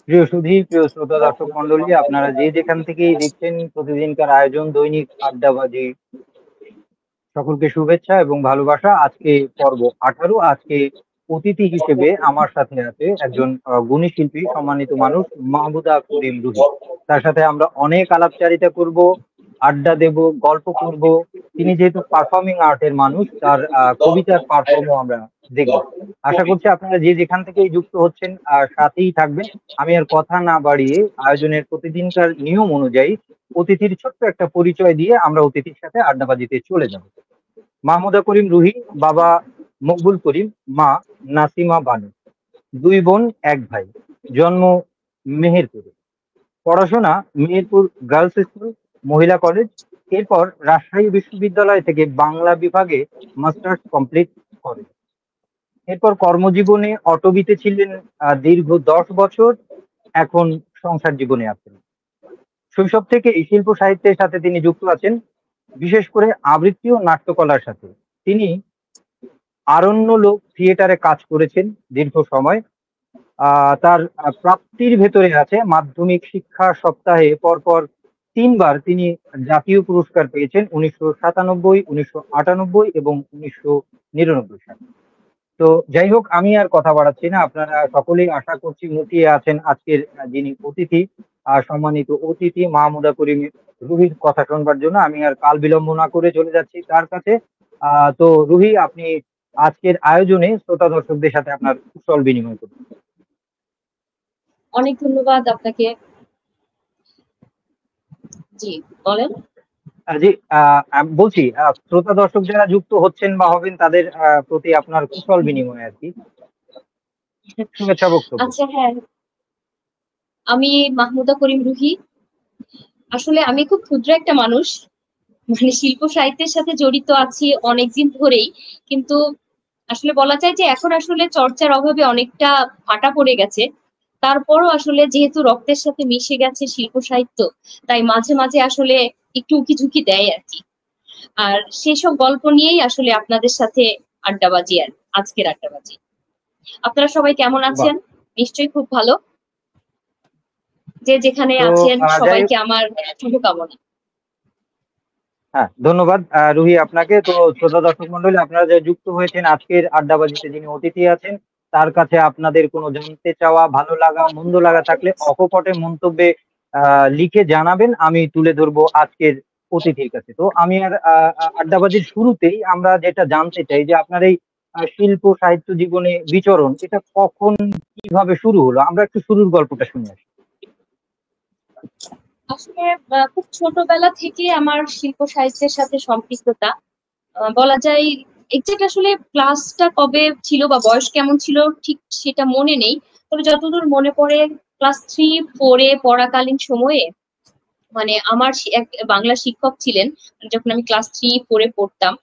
প্রিয় সুধী, প্রিয় শ্রোতা দর্শক মন্ডলী, আপনারা যে যেখান থেকেই দেখছেন প্রতিদিনকার আয়োজন দৈনিক আড্ডাবাজি, সকলকে শুভেচ্ছা এবং ভালোবাসা। আজকে পর্ব 18। আজকে অতিথি হিসেবে আমার সাথে আছে একজন গুণী শিল্পী, সম্মানিত মানুষ, মাহমুদা করিম রুহি। তার সাথে আমরা অনেক আলাপচারিতা করব, আড্ডা দেব, গল্প করব। তিনি যেহেতু পারফর্মিং আর্টের মানুষ, তার কবিতার পারফর্মও আমরা দেখব। আশা করছি আপনারা যে যেখান থেকেই যুক্ত হচ্ছেন সাথেই থাকবেন। আমি আর কথা না বাড়িয়ে আয়োজনের প্রতিদিনকার নিয়ম অনুযায়ী অতিথির ছোট্ট একটা পরিচয় দিয়ে আমরা অতিথির সাথে আড্ডাবাজিতে চলে যাব। মাহমুদা করিম রুহি, বাবা মকবুল করিম, মা নাসিমা বানু, দুই বোন এক ভাই। জন্ম মেহেরপুরে, পড়াশোনা মেহেরপুর গার্লস স্কুল, মহিলা কলেজ। এরপর রাজশাহী বিশ্ববিদ্যালয় থেকে বাংলা বিভাগে মাস্টার্স কমপ্লিট করেন। এরপর কর্মজীবনে অটবিতে ছিলেন দীর্ঘ 10 বছর। এখন সংসার জীবনে আছেন। শৈশব থেকে এই শিল্প সাহিত্যের সাথে তিনি যুক্ত আছেন, বিশেষ করে আবৃত্তি ও নাট্যকলার সাথে। তিনি আরণ্যলোক থিয়েটারে কাজ করেছেন দীর্ঘ সময়। তার প্রাপ্তির ভেতরে আছে মাধ্যমিক শিক্ষা সপ্তাহে পরপর 3বার তিনি জাতীয় পুরস্কার পেয়েছেন, 1997, 1998 এবং 1999 সালে। তো যাই হোক, আমি আর কথা বাড়াচ্ছি না। আপনারা সকলেই আশা করছি মুখিয়ে আছেন আজকের যিনি অতিথি, সম্মানিত অতিথি মাহমুদা করিম রুহির কথা শুনবার জন্য। আমি আর কাল বিলম্ব না করে চলে যাচ্ছি তার কাছে। তো রুহি, আপনি আজকের আয়োজনে শ্রোতা দর্শকদের সাথে আপনার কুশল বিনিময় করুন। অনেক ধন্যবাদ আপনাকে। জি বলেন। জি, আমি বলছি শ্রোতা দর্শক যারা যুক্ত হচ্ছেন বা হবেন তাদের প্রতি আপনার কুশল বিনিময় আর কি, শুভেচ্ছা বক্তব্য। আচ্ছা, হ্যাঁ, আমি মাহমুদা করিম রুহি। আসলে আমি খুব ক্ষুদ্র একটা মানুষ, মানে শিল্প সাহিত্যের সাথে জড়িত আছি অনেকদিন ধরেই, কিন্তু আসলে বলা যায় যে এখন আসলে চর্চার অভাবে অনেকটা ফাটা পড়ে গেছে। তারপরও আসলে যেহেতু রক্তের সাথে মিশে গেছে শিল্প সাহিত্য, তাই মাঝে মাঝে আসলে একটু উকি ঝুঁকি দেয় আর কি। আর সেসব গল্প নিয়েই আসলে আপনাদের সাথে আড্ডাবাজি, আর আজকের আড্ডাবাজি। আপনারা সবাই কেমন বাহ। আছেন? নিশ্চয়ই খুব ভালো। যে যেখানে তো আছেন যাই হোক, সবাইকে আমার শুভকামনা। হ্যাঁ, ধন্যবাদ রুহি আপনাকে। তো শ্রোতা দর্শক মন্ডলী, আপনারা যে যুক্ত হয়েছেন আজকের আড্ডাবাজিতে, যিনি অতিথি আছেন তার কাছে আপনাদের কোনো জানতে চাওয়া, ভালো লাগা, মন্দ লাগা থাকলে অকপটে মন্তব্যে লিখে জানাবেন, আমি তুলে ধরবো আজকের অতিথির কাছে। তো আমি আর আড্ডাবাজির শুরুতেই আমরা যেটা জানতে চাই যে আপনার এই শিল্প সাহিত্য জীবনে বিচরণ, এটা কখন কিভাবে শুরু হলো? আমরা একটু শুরুর গল্পটা শুনে আসি। আসলে খুব ছোটবেলা থেকে আমার শিল্প সাহিত্যের সাথে সম্পৃক্ততা। বলা যায় এক্সাক্ট আসলে ক্লাসটা কবে ছিল বা বয়স কেমন ছিল ঠিক সেটা মনে নেই, তবে যতদূর মনে পড়ে ক্লাস 3-4-এ পড়াকালীন সময়ে, মানে আমার এক বাংলা শিক্ষক ছিলেন। যখন আমি ক্লাস 3-4-এ পড়তাম,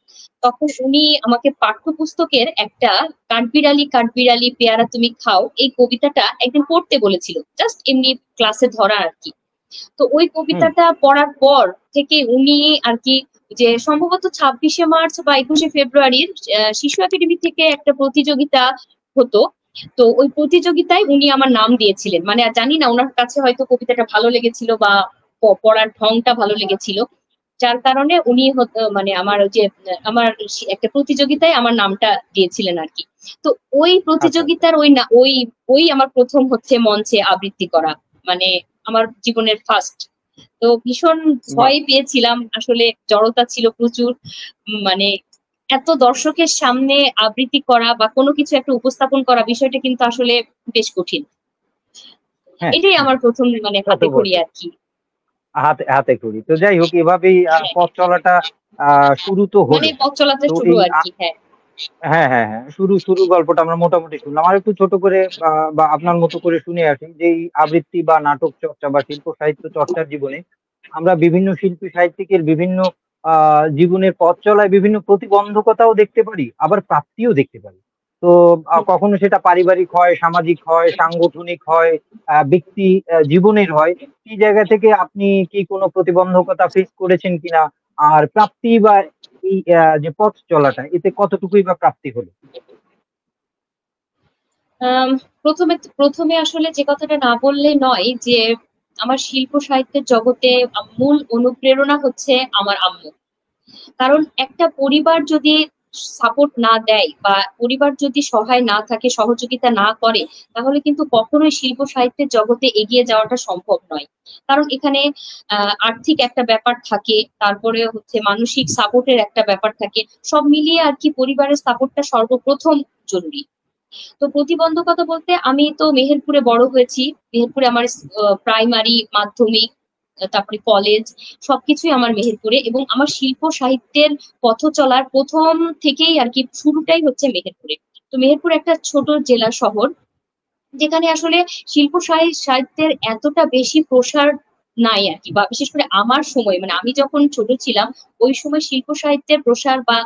তখন উনি আমাকে পাঠ্যপুস্তকের একটা কাঠবিড়ালি কাঠবিড়ালি পেয়ারা তুমি খাও এই কবিতাটা একদিন পড়তে বলেছিল, জাস্ট এমনি ক্লাসে ধরা আর কি। তো ওই হুম। কবিতাটা পড়ার পর থেকে উনি আর কি, যে সম্ভবত 26শে মার্চ বা 21শে ফেব্রুয়ারির শিশু একাডেমি থেকে একটা প্রতিযোগিতা হতো। তো ওই প্রতিযোগিতায় উনি আমার নাম দিয়েছিলেন, মানে আর জানি না ওনার কাছে হয়তো কবিতাটা ভালো লেগেছিল বা পড়ার ঢংটা ভালো লেগেছিল, যার কারণে উনি মানে আমার ওই যে আমার একটা প্রতিযোগিতায় আমার নামটা দিয়েছিলেন আর কি। তো ওই আচ্ছা, আচ্ছা। প্রতিযোগিতার ওই ওই আমার প্রথম হচ্ছে মঞ্চে আবৃত্তি করা, মানে আমার জীবনের ফার্স্ট। তো ভীষণ বাহ। ভয় পেয়েছিলাম, আসলে জড়তা ছিল প্রচুর। মানে এত দর্শকের সামনে আবৃত্তি করা বা কোনো কিছু একটা উপস্থাপন করা, বিষয়টা কিন্তু আসলে বেশ কঠিন। হ্যাঁ, এটাই হ্যাঁ, আমার প্রথম মানে তা তো হাতে খড়ি বটে। আর কি। হাতে হাতে করি। তো যাই হোক, এভাবেই হ্যাঁ, পথ চলাটা শুরু তো মানে হলো। পথ চলাতে তো শুরু এই আর কি। হ্যাঁ, হ্যাঁ, হ্যাঁ, হ্যাঁ, শুরু গল্পটা আমরা মোটামুটি শুনলাম। আর একটু ছোট করে বা আপনার মতো করে শুনে আসি যে এই আবৃত্তি বা নাটক চর্চা বা শিল্প সাহিত্য চর্চার জীবনে আমরা বিভিন্ন শিল্পী সাহিত্যিকের বিভিন্ন জীবনের পথ চলায় বিভিন্ন প্রতিবন্ধকতাও দেখতে পারি, আবার প্রাপ্তিও দেখতে পারি। তো কখনো সেটা পারিবারিক হয়, সামাজিক হয়, সাংগঠনিক হয়, ব্যক্তি জীবনের হয়। সেই জায়গা থেকে আপনি কি কোনো প্রতিবন্ধকতা ফেস করেছেন কিনা? আর প্রাপ্তি বা এই যে পথ চলাটা, এতে কতটুকুই বা প্রাপ্তি হলো? আম, প্রথমে প্রথমে আসলে যে কথাটা না বললে নয় যে আমার শিল্প সাহিত্যের জগতে মূল অনুপ্রেরণা হচ্ছে আমার আম্মু। কারণ একটা পরিবার যদি সাপোর্ট না দেয় বা পরিবার যদি সহায় না থাকে, সহযোগিতা না করে, তাহলে কিন্তু কখনোই শিল্প সাহিত্যের জগতে এগিয়ে যাওয়াটা সম্ভব নয়। কারণ এখানে আর্থিক একটা ব্যাপার থাকে, তারপরে হচ্ছে মানসিক সাপোর্টের একটা ব্যাপার থাকে। সব মিলিয়ে আর কি পরিবারের সাপোর্টটা সর্বপ্রথম জরুরি। তো প্রতিবন্ধকতা বলতে আমি তো মেহেরপুরে বড় হয়েছি। মেহেরপুরে আমার প্রাইমারি, মাধ্যমিক, তারপরে কলেজ, সবকিছুই আমার মেহেরপুরে, এবং আমার শিল্প সাহিত্যের পথ চলার প্রথম থেকেই আর কি শুরুটাই হচ্ছে মেহেরপুরে। তো মেহেরপুর একটা ছোট জেলা শহর, যেখানে আসলে শিল্প সাহিত্যের এতটা বেশি প্রসার নাই আর কি, বা বিশেষ করে আমার সময়, মানে আমি যখন ছোট ছিলাম ওই সময় শিল্প সাহিত্যের প্রসার বা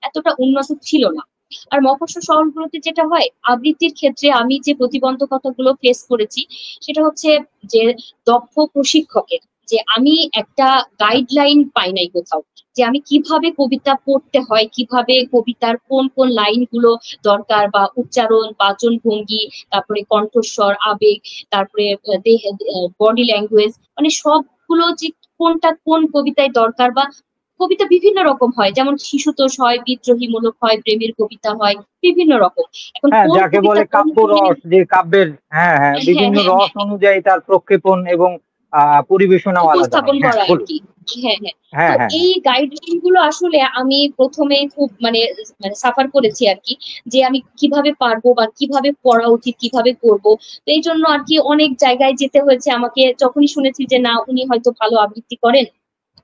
এতটা উন্নত ছিল না। আর মফস্বল শহরগুলোতে যেটা হয়, আবৃত্তির ক্ষেত্রে আমি যে প্রতিবন্ধকতাগুলো ফেস করেছি সেটা হচ্ছে যে দক্ষ প্রশিক্ষকের, যে আমি একটা গাইডলাইন পাই নাই কোথাও, যে আমি কিভাবে কবিতা পড়তে হয়, কিভাবে কবিতার কোন কোন লাইনগুলো দরকার, বা উচ্চারণ, বাচন ভঙ্গি, তারপরে কণ্ঠস্বর, আবেগ, তারপরে দেহ, বডি ল্যাঙ্গুয়েজ, মানে সবগুলো যে কোনটা কোন কবিতায় দরকার। বা কবিতা বিভিন্ন রকম হয়, যেমন শিশুতোষ হয়, বিদ্রোহীমূলক হয়, প্রেমের কবিতা হয়, বিভিন্ন রকম। এখন হ্যাঁ, কোন যাকে কবিতা বলে কোন কাব্য সময়ে। রস, যে কাব্যের, হ্যাঁ হ্যাঁ, হ্যাঁ বিভিন্ন হ্যাঁ রস হ্যাঁ, অনুযায়ী তার প্রক্ষেপণ এবং পরিবেশনাও আলাদা হয়। উপস্থাপন হ্যাঁ করা আর বলুন। কি। হ্যাঁ হ্যাঁ। তো হ্যাঁ হ্যাঁ এই হ্যাঁ। গাইডলাইন গুলো আসলে আমি প্রথমে খুব মানে মানে সাফার করেছি আর কি, যে আমি কিভাবে পারবো বা কিভাবে পড়া উচিত, কিভাবে করবো। তো এই জন্য আর কি অনেক জায়গায় যেতে হয়েছে আমাকে, যখনই শুনেছি যে না উনি হয়তো ভালো আবৃত্তি করেন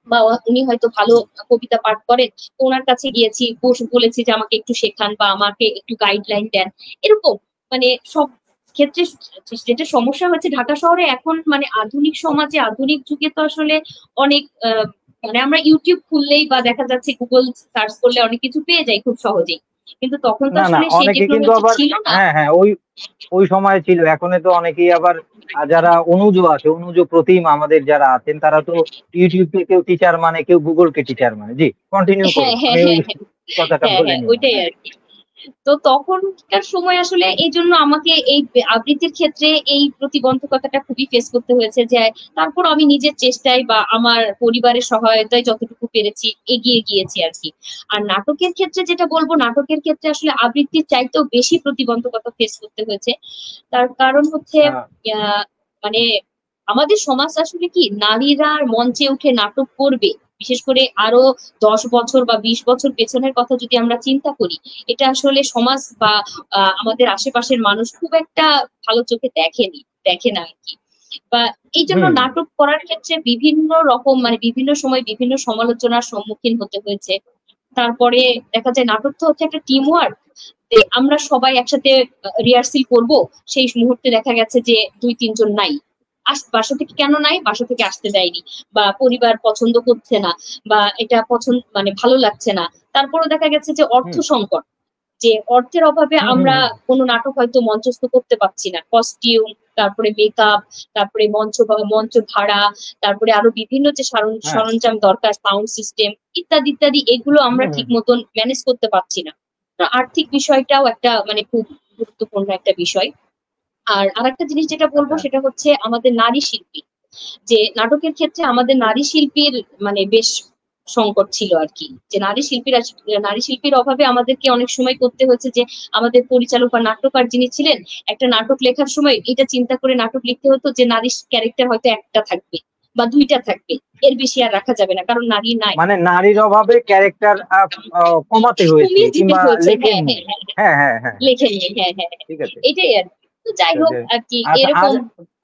বা উনি হয়তো ভালো কবিতা পাঠ করেন, তো ওনার কাছে গিয়েছি, বলেছি যে আমাকে একটু শেখান বা আমাকে একটু গাইডলাইন দেন, এরকম। মানে সব ক্ষেত্রে যেটা সমস্যা হচ্ছে ঢাকা শহরে এখন, মানে আধুনিক সমাজে, আধুনিক যুগে তো আসলে অনেক মানে আমরা ইউটিউব খুললেই বা দেখা যাচ্ছে গুগল সার্চ করলে অনেক কিছু পেয়ে যাই খুব সহজেই। কিন্তু তখন তো না না, আসলে সেই অনেকে কিন্তু টেকনোলজি আবার, ছিল না। হ্যাঁ হ্যাঁ, ওই ওই সময় ছিল। এখন তো অনেকেই আবার যারা অনুজ আছে, অনুজ প্রতিমা আমাদের যারা আছেন, তারা তো ইউটিউবকে কেউ টিচার মানে, কেউ গুগলকে টিচার মানে। জি, কন্টিনিউ হ্যাঁ করুন, হ্যাঁ আমি ওই হ্যাঁ হ্যাঁ কথাটা হ্যাঁ বলে হ্যাঁ, নিলাম। ওইটাই হ্যাঁ। আর কি। তো তখনকার সময় আসলে এই জন্য আমাকে এই আবৃত্তির ক্ষেত্রে এই প্রতিবন্ধকতাটা খুবই ফেস করতে হয়েছে, যে তারপর আমি নিজের চেষ্টায় বা আমার পরিবারের সহায়তায় যতটুকু পেরেছি এগিয়ে গিয়েছি আর কি। আর নাটকের ক্ষেত্রে যেটা বলবো, নাটকের ক্ষেত্রে আসলে আবৃত্তির চাইতেও বেশি প্রতিবন্ধকতা ফেস করতে হয়েছে। তার কারণ হচ্ছে আহ, আহ, মানে আমাদের সমাজ আসলে কি, নারীরা আর মঞ্চে উঠে নাটক করবে, বিশেষ করে আরো 10 বছর বা 20 বছর পেছনের কথা যদি আমরা চিন্তা করি, এটা আসলে সমাজ বা আমাদের আশেপাশের মানুষ খুব একটা ভালো চোখে দেখে না আর কি। বা এই জন্য হুম। নাটক করার ক্ষেত্রে বিভিন্ন রকম, মানে বিভিন্ন সময় বিভিন্ন সমালোচনার সম্মুখীন হতে হয়েছে। তারপরে দেখা যায় নাটক তো হচ্ছে একটা টিম ওয়ার্ক। আমরা সবাই একসাথে রিহার্সেল করব, সেই মুহূর্তে দেখা গেছে যে 2-3 জন নাই। বাসা থেকে কেন নাই, বাসা থেকে আসতে দেয়নি, বা পরিবার পছন্দ করছে না, বা এটা পছন্দ মানে ভালো লাগছে না। তারপরও দেখা গেছে যে অর্থ হুম সংকট, যে অর্থের অভাবে হুম হুম আমরা হুম। কোনো নাটক হয়তো মঞ্চস্থ করতে পারছি না, কস্টিউম, তারপরে মেকআপ, তারপরে মঞ্চ ভাড়া, তারপরে আরো বিভিন্ন যে হ্যাঁ। সরঞ্জাম দরকার, সাউন্ড সিস্টেম ইত্যাদি ইত্যাদি, এগুলো হুম আমরা হুম। ঠিক মতন ম্যানেজ করতে পারছি না। তো আর্থিক বিষয়টাও একটা মানে খুব গুরুত্বপূর্ণ একটা বিষয়। আর আরেকটা জিনিস যেটা বলবো আচ্ছা। সেটা হচ্ছে আমাদের নারী শিল্পী, যে নাটকের ক্ষেত্রে আমাদের নারী শিল্পীর মানে বেশ সংকট ছিল আর কি। যে নারী শিল্পীর অভাবে আমাদেরকে অনেক সময় করতে হয়েছে যে আমাদের পরিচালক বা নাট্যকার যিনি ছিলেন, একটা নাটক লেখার সময় এটা চিন্তা করে নাটক লিখতে হতো যে নারী ক্যারেক্টার হয়তো একটা থাকবে বা দুইটা থাকবে, এর বেশি আর রাখা যাবে না, কারণ নারী নাই। মানে নারীর অভাবে ক্যারেক্টার কমাতে হয়েছে কমিয়ে দিতে কিংবা হয়েছে, হ্যাঁ লেখেননি। হ্যাঁ হ্যাঁ হ্যাঁ, হ্যাঁ হ্যাঁ হ্যাঁ হ্যাঁ। লেখেননি, হ্যাঁ হ্যাঁ হ্যাঁ। ঠিক আছে। এটাই আর কি। তো যাই হোক যে আর কি, আচ্ছা, আর এরকম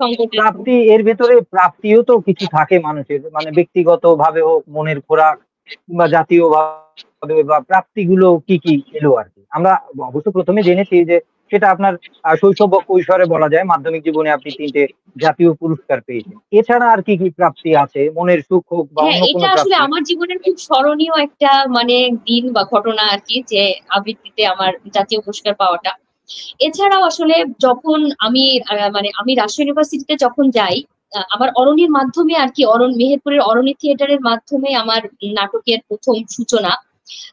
সংকটের। প্রাপ্তি, এর ভেতরে প্রাপ্তিও তো কিছু থাকে মানুষের, মানে ব্যক্তিগত ভাবে হোক, মনের খোরাক, কিংবা জাতীয় ভাবে, বা প্রাপ্তিগুলো কি কি এলো আর কি। আমরা অবশ্য প্রথমে জেনেছি যে সেটা আপনার শৈশব বা কৈশোরে বলা যায়, মাধ্যমিক জীবনে আপনি 3টে জাতীয় পুরস্কার পেয়েছেন। এছাড়া আর কি কি প্রাপ্তি আছে, মনের সুখ হোক বা হ্যাঁ, অন্য এটা কোনো আসলে প্রাপ্তি? আমার জীবনের খুব স্মরণীয় একটা মানে দিন বা ঘটনা আর কি, যে আবৃত্তিতে আমার জাতীয় পুরস্কার পাওয়াটা। এছাড়াও আসলে যখন আমি মানে আমি রাজশাহী ইউনিভার্সিটিতে যখন যাই, আমার অরণির মাধ্যমে আর কি, মেহেরপুরের অরণি থিয়েটারের মাধ্যমে আমার নাটকের প্রথম সূচনা।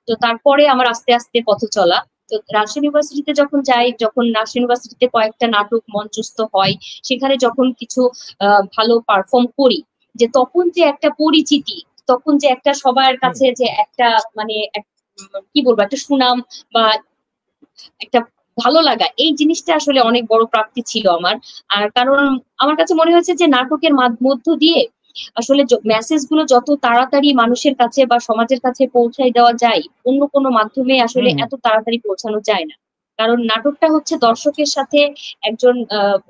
তো তারপরে আমার আস্তে আস্তে পথ চলা। তো রাজশাহী ইউনিভার্সিটিতে যখন যাই, যখন রাজশাহী ইউনিভার্সিটিতে কয়েকটা নাটক মঞ্চস্থ হয়, সেখানে যখন কিছু ভালো পারফর্ম করি, যে তখন যে একটা পরিচিতি, তখন যে একটা সবার কাছে যে একটা মানে কি বলবো, একটা সুনাম বা একটা ভালো লাগা, এই জিনিসটা আসলে অনেক বড় প্রাপ্তি ছিল আমার। আর কারণ আমার কাছে মনে হয়েছে যে নাটকের মধ্য দিয়ে আসলে মেসেজ গুলো যত তাড়াতাড়ি মানুষের কাছে বা সমাজের কাছে পৌঁছায় দেওয়া যায়, অন্য কোনো মাধ্যমে আসলে এত তাড়াতাড়ি পৌঁছানো যায় না। কারণ নাটকটা হচ্ছে দর্শকের সাথে একজন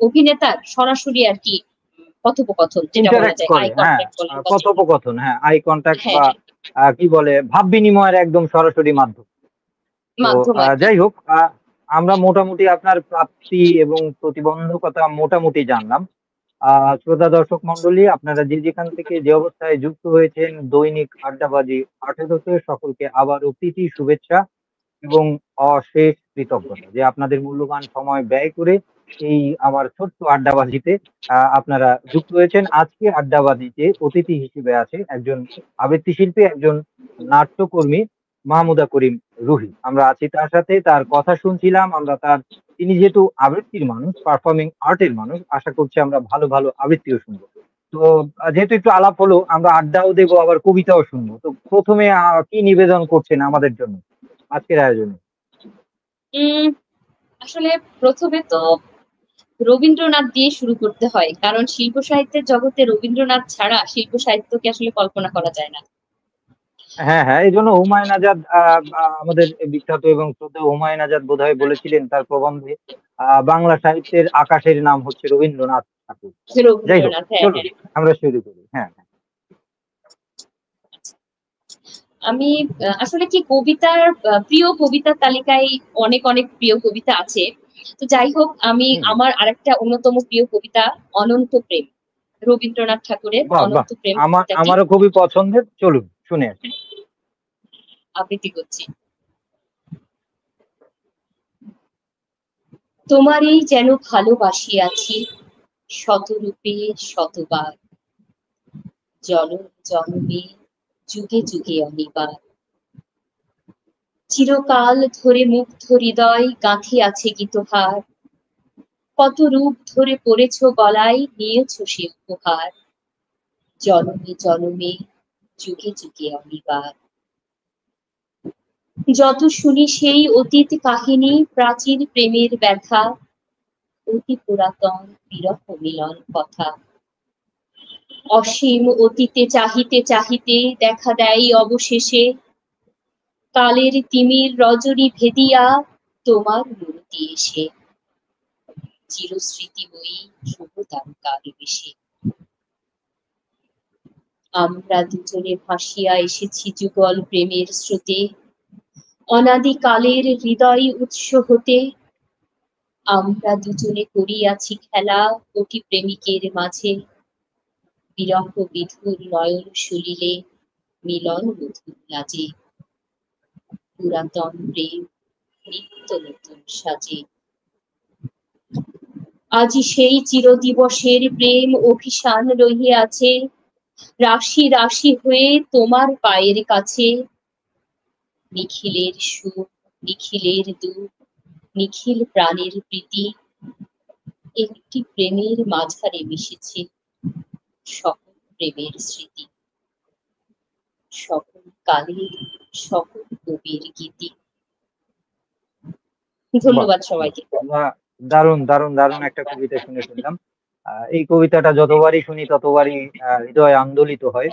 অভিনেতার সরাসরি আর কি কথোপকথন, যেটা বলা ইন্টারঅ্যাক্ট যায় করে, আই হ্যাঁ, কন্ট্যাক্ট বলেন বা যেটা। কথোপকথন, হ্যাঁ, আই কন্টাক্ট হ্যাঁ বা হ্যাঁ, কি বলে, ভাব বিনিময়ের একদম সরাসরি মাধ্যম। তো মাধ্যম আর কি। যাই হোক, আমরা মোটামুটি আপনার প্রাপ্তি এবং প্রতিবন্ধকতা মোটামুটি জানলাম। শ্রোতা দর্শক মন্ডলী, আপনারা যে যেখান থেকে যে অবস্থায় যুক্ত হয়েছেন দৈনিক আড্ডাবাজি 18-তে, সকলকে আবারও প্রীতি শুভেচ্ছা এবং অশেষ কৃতজ্ঞতা যে আপনাদের মূল্যবান সময় ব্যয় করে এই আমার ছোট্ট আড্ডাবাজিতে আপনারা যুক্ত হয়েছেন। আজকে আড্ডাবাজিতে অতিথি হিসেবে আছে একজন আবৃত্তি শিল্পী, একজন নাট্যকর্মী, মাহমুদা করিম রুহি। আমরা আছি তার সাথে, তার কথা শুনছিলাম আমরা। তিনি যেহেতু আবৃত্তির মানুষ, পারফর্মিং আর্টের মানুষ, আশা করছি আমরা ভালো ভালো আবৃত্তিও শুনবো। তো যেহেতু একটু আলাপ হলো, আমরা আড্ডাও দেবো, আবার কবিতাও শুনবো। তো প্রথমে কি নিবেদন করছেন আমাদের জন্য আজকের আয়োজনে? আসলে প্রথমে তো রবীন্দ্রনাথ দিয়ে শুরু করতে হয়, কারণ শিল্প সাহিত্যের জগতে রবীন্দ্রনাথ ছাড়া শিল্প সাহিত্যকে আসলে কল্পনা করা যায় না। হ্যাঁ, হ্যাঁ, এই জন্য হুমায়ুন আজাদ, আমাদের বিখ্যাত এবং শ্রদ্ধেয় হুমায়ুন আজাদ বোধহয় বলেছিলেন তার প্রবন্ধে, বাংলা সাহিত্যের আকাশের নাম হচ্ছে রবীন্দ্রনাথ ঠাকুর। যাই হোক, রবীন্দ্রনাথ, হ্যাঁ চলুন হ্যাঁ। আমরা শুরু করি। হ্যাঁ, হ্যাঁ। আমি আসলে কি কবিতার প্রিয় কবিতার তালিকায় অনেক অনেক প্রিয় কবিতা আছে। তো যাই হোক, আমি হুম, আমার আরেকটা অন্যতম প্রিয় কবিতা অনন্ত প্রেম, রবীন্দ্রনাথ ঠাকুরের বাহ, বাহ, অনন্ত প্রেম কবিতাটি আমারও খুবই পছন্দের। চলুন শুনে আসি। আবৃত্তি করছি। তোমারই যেন ভালোবাসিয়াছি শতরূপে শতবার, জনম জন্মে যুগে যুগে অনিবার, চিরকাল ধরে মুগ্ধ হৃদয় গাঁথিয়াছে গীতহার, কত রূপ ধরে পড়েছ গলায় নিয়েছ সে উপহার, জনমে জনমে যুগে যুগে অনিবার। যত শুনি সেই অতীত কাহিনী, প্রাচীন প্রেমের ব্যথা, অতি পুরাতন বিরহ মিলন কথা, অসীম অতীতে চাহিতে চাহিতে দেখা দেয় অবশেষে কালের তিমির রজনী ভেদিয়া তোমার মূর্তি এসে, চিরস্মৃতি বই শুভ তারকার বেশে। আমরা দুজনে ভাসিয়া এসেছি যুগল প্রেমের স্রোতে, অনাদি কালের হৃদয় উৎস হতে আমরা দুজনে করিয়াছি খেলা কোটি প্রেমিকের মাঝে, বিরহ বিধুর নয়ন সলিলে মিলন মধুর লাজে, পুরাতন প্রেম নিত্য নতুন সাজে। আজি সেই চিরদিবসের প্রেম অভিশান রহিয়াছে, রাশি রাশি হয়ে তোমার পায়ের কাছে, নিখিলের সুখ নিখিলের দুঃখ নিখিল প্রাণের প্রীতি, একটি প্রেমের মাঝারে মিশেছে সকল প্রেমের স্মৃতি, সকল কালের সকল কবির গীতি। বাহ, ধন্যবাদ বাহ, সবাইকে। আমরা দারুণ দারুণ দারুণ একটা কবিতা শুনে ফেললাম। এই কবিতাটা যতবারই শুনি ততবারই হৃদয় আন্দোলিত হয়।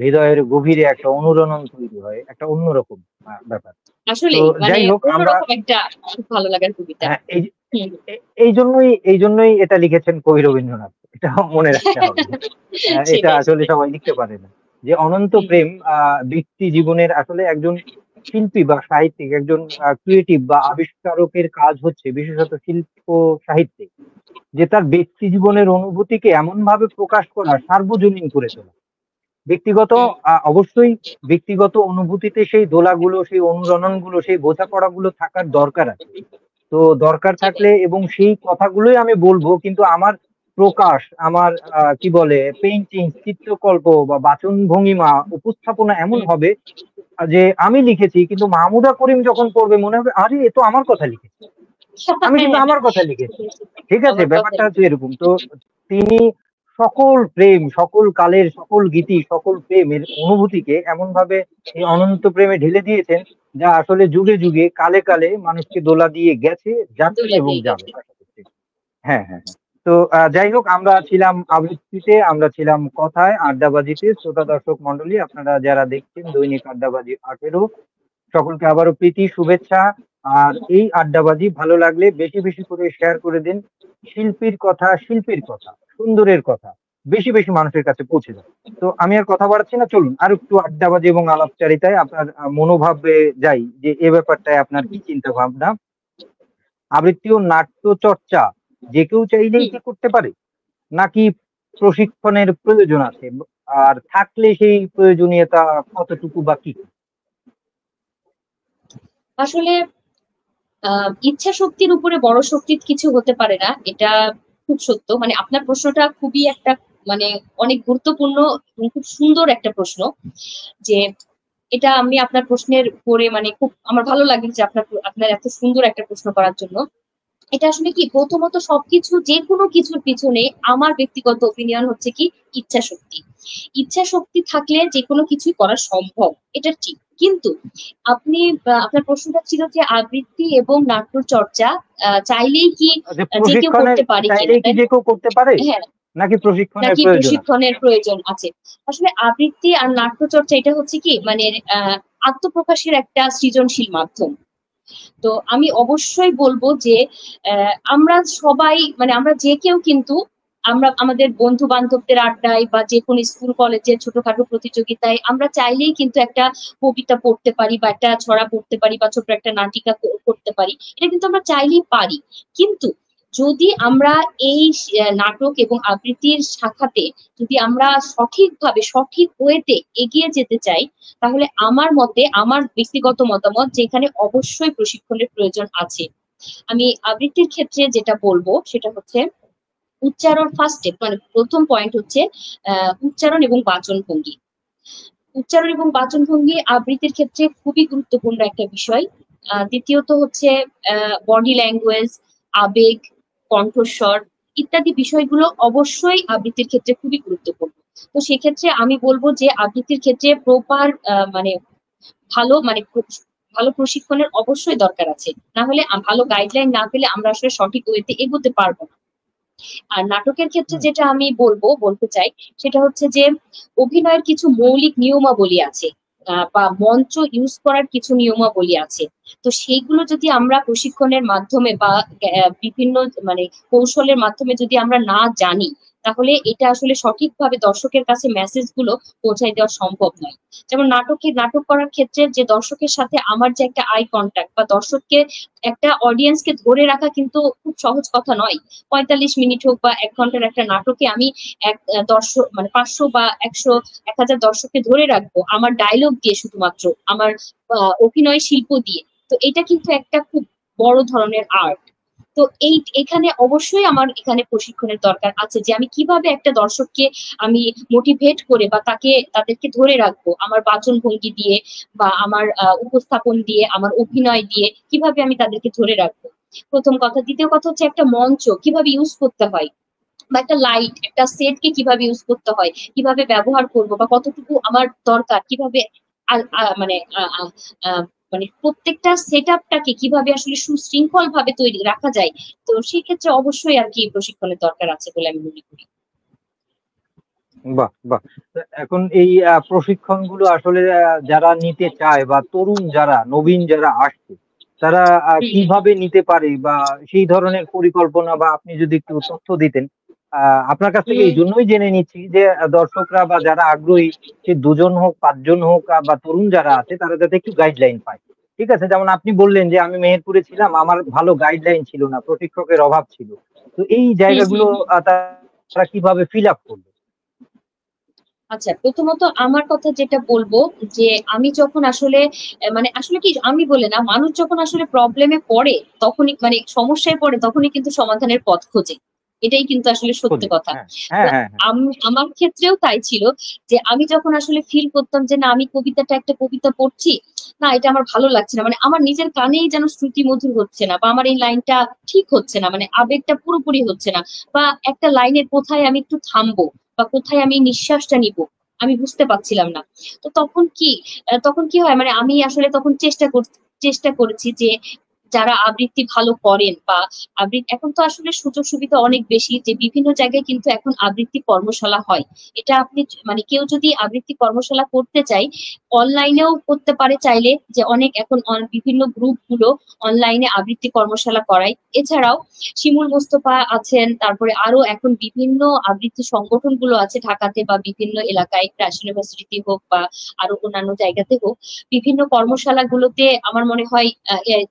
হৃদয়ের গভীরে একটা অনুরণন তৈরি হয়, একটা অন্যরকম ব্যাপার। তো আসলেই মানে যাই হোক, আমরা অন্যরকম একটা খুব ভালো লাগার কবিতা। হ্যাঁ, হুম। এই জন্যই এটা লিখেছেন কবি রবীন্দ্রনাথ, এটা মনে রাখতে হবে। এটা সেটাই আসলে সেটাই। সবাই লিখতে পারে না। যে অনন্ত হুম, প্রেম ব্যক্তি জীবনের আসলে একজন শিল্পী বা সাহিত্যিক, একজন ক্রিয়েটিভ বা আবিষ্কারকের কাজ হচ্ছে বিশেষত শিল্প সাহিত্যে, যে তার ব্যক্তি জীবনের অনুভূতিকে এমন ভাবে প্রকাশ করা, সার্বজনীন করে তোলা। ব্যক্তিগত হুম, অবশ্যই ব্যক্তিগত অনুভূতিতে সেই দোলাগুলো, সেই অনুরণনগুলো, সেই বোঝাপড়াগুলো থাকার দরকার আছে। তো দরকার সেটাই। থাকলে এবং সেই কথাগুলোই আমি বলবো, কিন্তু আমার প্রকাশ, আমার কি বলে পেইন্টিং, চিত্রকল্প বা বাচন ভঙ্গিমা, উপস্থাপনা এমন হুম, হবে যে আমি লিখেছি, কিন্তু মাহমুদা করিম যখন পড়বে মনে হবে আরে এ তো আমার কথা লিখেছে, আমি কিন্তু আমার কথা লিখেছি। ঠিক আছে, আমার কথা ব্যাপারটা হচ্ছে এরকম। তো তিনি সকল প্রেম, সকল কালের সকল গীতি, সকল প্রেমের অনুভূতিকে এমন ভাবে এই অনন্ত প্রেমে ঢেলে দিয়েছেন, যা আসলে যুগে যুগে কালে কালে মানুষকে দোলা দিয়ে গেছে, যাচ্ছে দোলা এবং দিয়ে যাবে। গেছে। হ্যাঁ, হ্যাঁ, হ্যাঁ। তো যাই হোক, আমরা ছিলাম আবৃত্তিতে, আমরা ছিলাম কথায়, আড্ডাবাজিতে। শ্রোতা দর্শক মন্ডলী, আপনারা যারা দেখছেন দৈনিক আড্ডাবাজি 18, সকলকে আবারও প্রীতি শুভেচ্ছা। আর এই আড্ডাবাজি ভালো লাগলে বেশি বেশি করে শেয়ার করে দিন। শিল্পীর কথা, শিল্পীর কথা, সুন্দরের কথা বেশি বেশি মানুষের কাছে পৌঁছে যায়। তো আমি আর কথা বাড়াচ্ছি না, চলুন আর একটু আড্ডাবাজি এবং আলাপচারিতায় আপনার মনোভাবে যাই, যে এ ব্যাপারটায় আপনার কি চিন্তা ভাবনা। আবৃত্তি ও নাট্য চর্চা যে কেউ চাইলেই কি করতে পারে, নাকি প্রশিক্ষণের প্রয়োজন আছে, আর থাকলে সেই প্রয়োজনীয়তা কতটুকু বা কি? আসলে ইচ্ছা শক্তির উপরে বড় শক্তি কিছু হতে পারে না, এটা খুব সত্য। মানে আপনার প্রশ্নটা খুবই একটা মানে অনেক গুরুত্বপূর্ণ এবং খুব সুন্দর একটা প্রশ্ন। যে এটা আমি আপনার প্রশ্নের পরে মানে খুব আমার ভালো লাগে যে আপনার এত সুন্দর একটা প্রশ্ন করার জন্য। এটা আসলে কি, প্রথমত সবকিছু যে কোনো কিছুর পিছনে আমার ব্যক্তিগত ওপিনিয়ন হচ্ছে কি ইচ্ছা শক্তি। ইচ্ছা শক্তি থাকলে যে কোনো কিছুই করা সম্ভব, এটা ঠিক। কিন্তু আপনি আপনার প্রশ্নটা ছিল যে আবৃত্তি এবং নাট্য চর্চা চাইলেই কি যে যে কেউ প্রশিক্ষণের করতে পারে কিনা, চাইলেই কি তাই যে না? কেউ করতে পারে, হ্যাঁ, নাকি প্রশিক্ষণের নাকি প্রয়োজন আছে? প্রশিক্ষণের প্রয়োজন আছে। আসলে আবৃত্তি আর নাট্য চর্চা এটা হচ্ছে কি মানে আত্মপ্রকাশের একটা সৃজনশীল মাধ্যম। তো আমি অবশ্যই বলবো যে আমরা সবাই মানে আমরা যে কেউ কিন্তু আমরা আমাদের বন্ধু বান্ধবদের আড্ডায় বা যে কোনো স্কুল কলেজের ছোটখাটো প্রতিযোগিতায় আমরা চাইলেই কিন্তু একটা কবিতা পড়তে পারি বা একটা ছড়া পড়তে পারি বা ছোট একটা নাটিকা করতে পারি, এটা কিন্তু আমরা চাইলেই পারি। কিন্তু যদি আমরা এই নাটক এবং আবৃত্তির শাখাতে যদি আমরা সঠিকভাবে সঠিক ওয়েতে এগিয়ে যেতে চাই, তাহলে আমার মতে, আমার ব্যক্তিগত মতামত, যেখানে অবশ্যই প্রশিক্ষণের প্রয়োজন আছে। আমি আবৃত্তির ক্ষেত্রে যেটা বলবো সেটা হচ্ছে উচ্চারণ। ফার্স্ট স্টেপ মানে প্রথম পয়েন্ট হচ্ছে উচ্চারণ এবং বাচন ভঙ্গি। উচ্চারণ এবং বাচন ভঙ্গি আবৃত্তির ক্ষেত্রে খুবই গুরুত্বপূর্ণ একটা বিষয়। দ্বিতীয়ত হচ্ছে বডি ল্যাঙ্গুয়েজ, আবেগ, কণ্ঠস্বর ইত্যাদি বিষয়গুলো অবশ্যই আবৃত্তির ক্ষেত্রে খুবই গুরুত্বপূর্ণ। তো সেক্ষেত্রে আমি বলবো যে আবৃত্তির ক্ষেত্রে প্রপার মানে ভালো মানে ভালো প্রশিক্ষণের অবশ্যই দরকার আছে। না হলে ভালো গাইডলাইন না পেলে আমরা আসলে সঠিক ওয়েতে এগোতে পারবো না। আর নাটকের ক্ষেত্রে হুম। যেটা আমি বলতে চাই সেটা হচ্ছে যে অভিনয়ের কিছু মৌলিক নিয়মাবলী আছে বা মঞ্চ ইউজ করার কিছু নিয়মাবলী আছে। তো সেইগুলো যদি আমরা প্রশিক্ষণের মাধ্যমে বা বিভিন্ন মানে কৌশলের মাধ্যমে যদি আমরা না জানি, তাহলে এটা আসলে সঠিকভাবে দর্শকের কাছে মেসেজ গুলো পৌঁছায় দেওয়া সম্ভব নয়। যেমন নাটক করার ক্ষেত্রে যে দর্শকের সাথে আমার যে একটা আই কন্ট্যাক্ট বা দর্শককে একটা অডিয়েন্সকে ধরে রাখা কিন্তু খুব সহজ কথা নয়। ৪৫ মিনিট হোক বা ১ ঘন্টার একটা নাটকে আমি এক দর্শক মানে ৫০০ বা ১০০ ১,০০০ দর্শককে ধরে রাখবো আমার ডায়লগ দিয়ে, শুধুমাত্র আমার অভিনয় শিল্প দিয়ে। তো এটা কিন্তু একটা খুব বড় ধরনের আর্ট। তো এখানে অবশ্যই আমার এখানে প্রশিক্ষণের দরকার আছে যে আমি কিভাবে একটা দর্শককে আমি মোটিভেট করে বা তাদেরকে ধরে রাখবো আমার বাচন ভঙ্গি দিয়ে বা আমার উপস্থাপন দিয়ে, আমার অভিনয় দিয়ে কিভাবে আমি তাদেরকে ধরে রাখবো, প্রথম কথা। দ্বিতীয় কথা হচ্ছে একটা মঞ্চ কিভাবে ইউজ করতে হয় বা একটা লাইট, একটা সেটকে কিভাবে ইউজ করতে হয়, কিভাবে ব্যবহার করব বা কতটুকু আমার দরকার, কিভাবে মানে মানে প্রত্যেকটা সেট আপটাকে কিভাবে আসলে সুশৃঙ্খল ভাবে তৈরি রাখা যায়। তো সেই ক্ষেত্রে অবশ্যই আর কি প্রশিক্ষণের দরকার আছে বলে আমি মনে করি। বাহ, বাহ। তো এখন এই প্রশিক্ষণ গুলো আসলে যারা নিতে চায় বা তরুণ যারা, নবীন যারা আসছে, তারা হুম, হুম, কিভাবে নিতে পারে, বা সেই ধরনের পরিকল্পনা বা আপনি যদি একটু তথ্য দিতেন। আপনার কাছ থেকে এই হুম, জন্যই জেনে নিচ্ছি যে দর্শকরা বা যারা আগ্রহী, সে ২ জন হোক, ৫ জন হোক, বা তরুণ যারা আছে তারা যাতে একটু গাইডলাইন পায়। ঠিক আছে? যেমন আপনি বললেন যে আমি মেহেরপুরে ছিলাম, আমার ভালো গাইডলাইন ছিল না, প্রশিক্ষকের অভাব ছিল। তো এই হুম, জায়গাগুলো হুম, হুম। তারা কিভাবে ফিল আপ করবে? আচ্ছা, প্রথমত আমার কথা যেটা বলবো যে আমি যখন আসলে মানে আসলে কি আমি বলে না, মানুষ যখন আসলে প্রবলেমে পড়ে তখনই মানে সমস্যায় পড়ে তখনই কিন্তু সমাধানের পথ খোঁজে। এটাই কিন্তু আসলে সত্যি কথা। হ্যাঁ হ্যাঁ হ্যাঁ হ্যাঁ। আমার ক্ষেত্রেও তাই ছিল যে আমি যখন আসলে ফিল করতাম যে না আমি একটা কবিতা পড়ছি, না এটা আমার ভালো লাগছে না, মানে আমার নিজের কানেই যেন শ্রুতি মধুর হচ্ছে না, বা আমার এই লাইনটা ঠিক হচ্ছে না, মানে আবেগটা পুরোপুরি হচ্ছে না, বা একটা লাইনের কোথায় আমি একটু থামবো বা কোথায় আমি নিঃশ্বাসটা নিব আমি বুঝতে পারছিলাম না। তো তখন কি হয়, মানে আমি আসলে তখন চেষ্টা করেছি যে যারা আবৃত্তি ভালো করেন বা এখন তো আসলে সুযোগ সুবিধা অনেক বেশি, যে বিভিন্ন জায়গায় কিন্তু এখন আবৃত্তি কর্মশালা হয়। এটা আপনি মানে কেউ যদি আবৃত্তি কর্মশালা করতে চায় অনলাইনেও করতে পারে চাইলে, যে অনেক এখন বিভিন্ন গ্রুপ গুলো অনলাইনে আবৃত্তি কর্মশালা করায়। এছাড়াও শিমুল মোস্তফা আছেন, তারপরে আরো এখন বিভিন্ন আবৃত্তি সংগঠন গুলো আছে ঢাকাতে বা বিভিন্ন এলাকায়, ক্রাশ ইউনিভার্সিটি হোক বা আরো অন্যান্য জায়গাতে হোক, বিভিন্ন কর্মশালা গুলোতে আমার মনে হয়